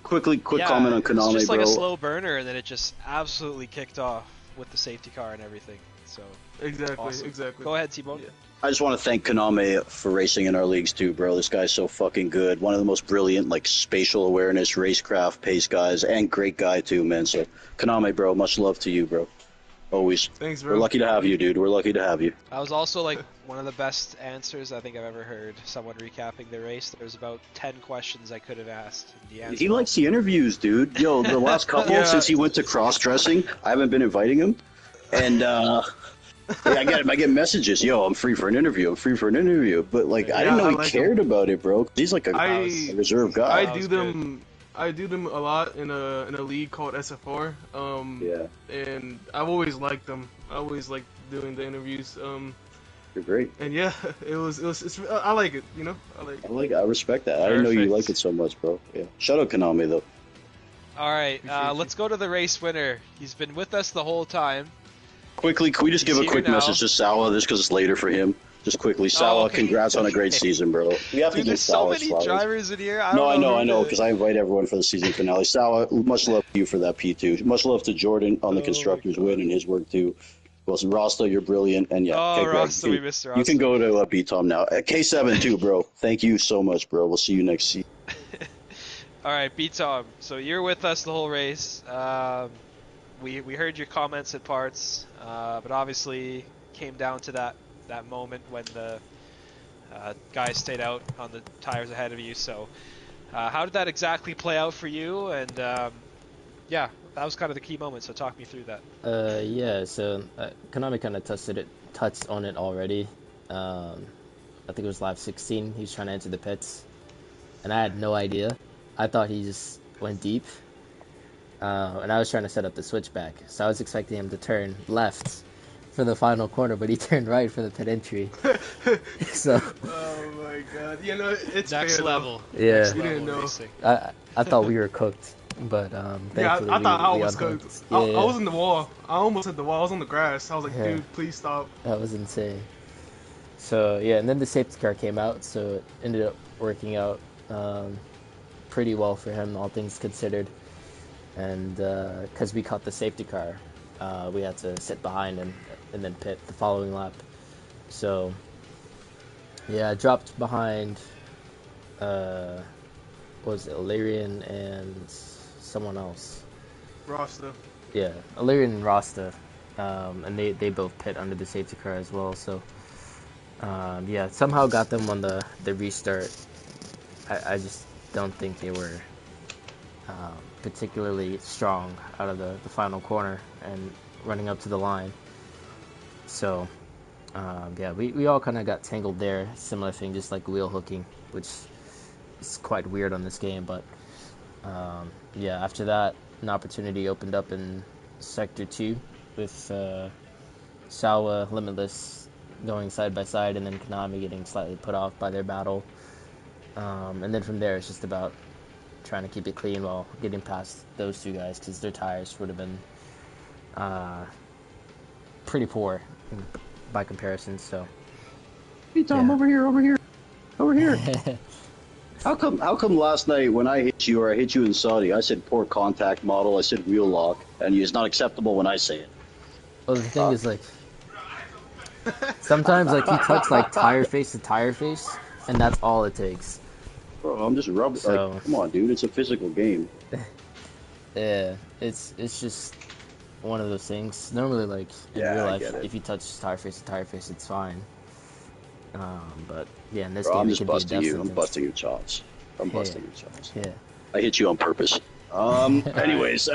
Quick comment on Konami, it's just like bro. a slow burner, and then it just absolutely kicked off with the safety car and everything. So exactly. Go ahead, T-Bone. Yeah. I just want to thank Konami for racing in our leagues too, bro. This guy's so fucking good. One of the most brilliant, like, spatial awareness, racecraft, pace guys, and great guy too, man. So Konami, bro, much love to you, bro. Always. Thanks, bro. We're lucky to have you, dude. We're lucky to have you. That was also like one of the best answers I think I've ever heard. Someone recapping the race. There was about 10 questions I could have asked. He likes the interviews, dude. Yo, the last couple since he went to cross-dressing, I haven't been inviting him, and I get messages. Yo, I'm free for an interview. But like, I didn't know he cared about it, bro. He's like a reserve guy. I do them a lot in a league called SFR. And I've always liked them. I always like doing the interviews. You're great. And yeah, I like it. I respect that. I didn't know you liked it so much, bro. Yeah. Shout out Konami though. All right, let's go to the race winner. He's been with us the whole time. Quickly, can we just give a quick message to Sawa, just because it's later for him? Just quickly, Sawa, congrats on a great season, bro. We have to give so Sawa many flowers. drivers in here. I know, because I invite everyone for the season finale. Sawa, much love to you for that P2. Much love to Jordan on the constructors win and his work too. Wilson Rasta, you're brilliant, and yeah. Oh, Rasta, we missed Rasta. You can go to B-Tom now. K7 too, bro. Thank you so much, bro. We'll see you next season. All right, B-Tom. So you're with us the whole race. We heard your comments at parts, but obviously came down to that moment when the guys stayed out on the tires ahead of you. So how did that exactly play out for you? And yeah, that was kind of the key moment. So talk me through that. Yeah. So Konami kind of touched on it already. I think it was lap 16. He was trying to enter the pits, and I had no idea. I thought he just went deep. And I was trying to set up the switchback, so I was expecting him to turn left for the final corner, but he turned right for the pit entry. So. Oh my god! It's next level. Yeah. Next you didn't level know. racing. I thought we were cooked, but thankfully I thought I was unhooked. cooked. Yeah, I was in the wall. I almost hit the wall. I was on the grass. I was like, dude, please stop. That was insane. So yeah, and then the safety car came out, so it ended up working out pretty well for him, all things considered. And because we caught the safety car, we had to sit behind and then pit the following lap. So yeah, I dropped behind what was it, Illyrian and someone else. Rasta. Yeah, Illyrian and Rasta, and they both pit under the safety car as well. So yeah, somehow got them on the restart. I just don't think they were particularly strong out of the final corner and running up to the line. So Yeah, we all kind of got tangled there. Similar thing, just like wheel hooking, which is quite weird on this game. But yeah, after that, an opportunity opened up in Sector 2 with Sawa, Limitless going side by side, and then Konami getting slightly put off by their battle. And then from there, it's just about trying to keep it clean while getting past those two guys, because their tires would have been pretty poor by comparison. So, Hey Tom, Yeah. over here. How come last night when I hit you or I hit you in Saudi, I said poor contact model, I said wheel lock, and it's not acceptable when I say it? well, the thing is, like, sometimes like you touch like tire face to tire face, and that's all it takes. Bro, I'm just rubbing. So- Like, come on, dude, it's a physical game. Yeah, it's just one of those things. Normally, like in Yeah, real I life, get it. if you touch tire face to tire face, it's fine. But yeah, in this Bro, game, I'm it just could be a busting death you. I'm sentence. busting your chops. I'm Yeah. busting your chops. Yeah. I hit you on purpose. Anyways,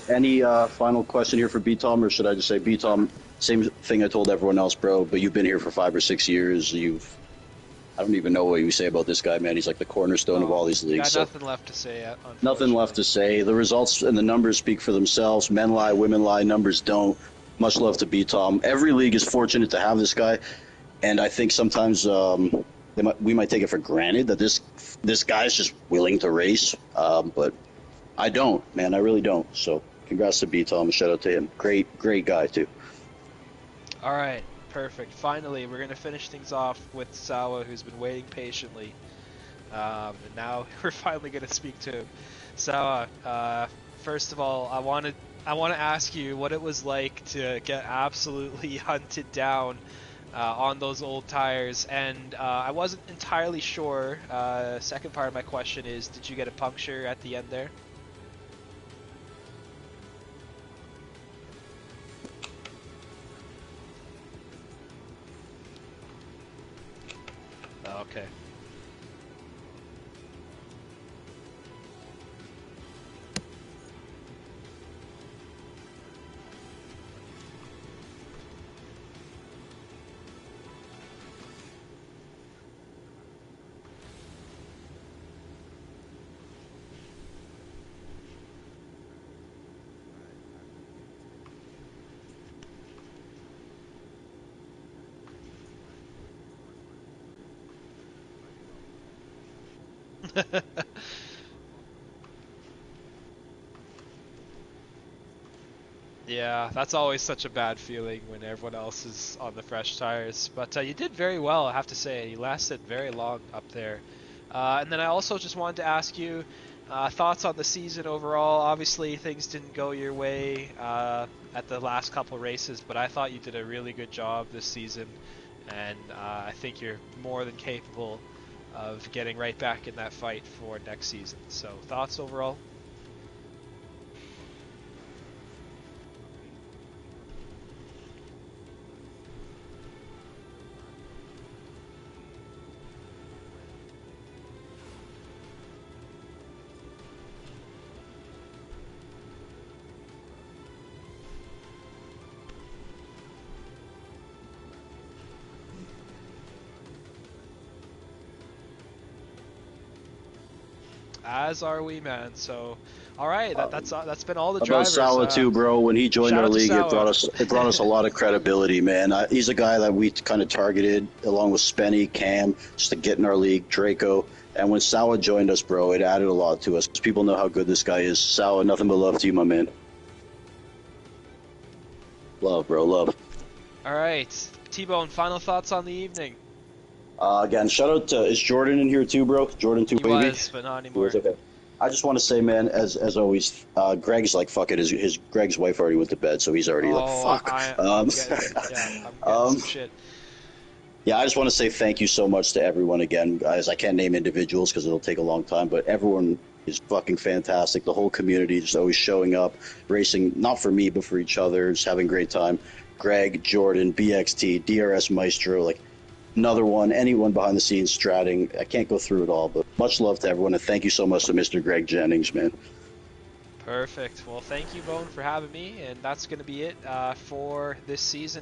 any final question here for B-Tom, or should I just say, B-Tom, same thing I told everyone else, bro, but you've been here for 5 or 6 years. I don't even know what you say about this guy, man. He's like the cornerstone of all these leagues. Got So nothing left to say. nothing left to say. The results and the numbers speak for themselves. Men lie, women lie, numbers don't. Much love to B-Tom. Every league is fortunate to have this guy, and I think sometimes we might take it for granted that this guy's just willing to race, but I don't, man. I really don't. So congrats to B-Tom. Shout out to him. Great guy too. All right, perfect. Finally, we're gonna finish things off with Sawa, who's been waiting patiently, and now we're finally gonna speak to him. Sawa, first of all, I want to ask you what it was like to get absolutely hunted down on those old tires, and I wasn't entirely sure. Second part of my question is, did you get a puncture at the end there? Okay. Yeah, that's always such a bad feeling when everyone else is on the fresh tires. But you did very well, I have to say. You lasted very long up there. And then I also just wanted to ask you thoughts on the season overall. Obviously, things didn't go your way at the last couple races, but I thought you did a really good job this season. And I think you're more than capable of getting right back in that fight for next season. So, thoughts overall? As are we, man. So, all right, that's been all the About drivers. Sawa too, bro. When he joined shout our out to league, Sawa. it brought us a lot of credibility, man. He's a guy that we kind of targeted along with Spenny, Cam, just to get in our league, Draco. And when Sawa joined us, bro, it added a lot to us. People know how good this guy is. Sawa, nothing but love to you, my man. Love, bro, love. All right, T-Bone. Final thoughts on the evening. Again, shout out to, is Jordan in here too, bro? Jordan too, He baby? was, but not He anymore. was, okay. I just want to say, man, as always, Greg's like, fuck it. Greg's wife already went to bed, so he's already like, fuck. I'm getting some shit. Yeah, I just want to say thank you so much to everyone again, guys. I can't name individuals because it'll take a long time, but everyone is fucking fantastic. The whole community just always showing up, racing, not for me, but for each other, just having a great time. Greg, Jordan, BXT, DRS Maestro, like another one, anyone behind the scenes stratting. I can't go through it all, but much love to everyone, and thank you so much to Mr. Greg Jennings, man. Perfect. Well, thank you, Bone, for having me, and that's going to be it for this season.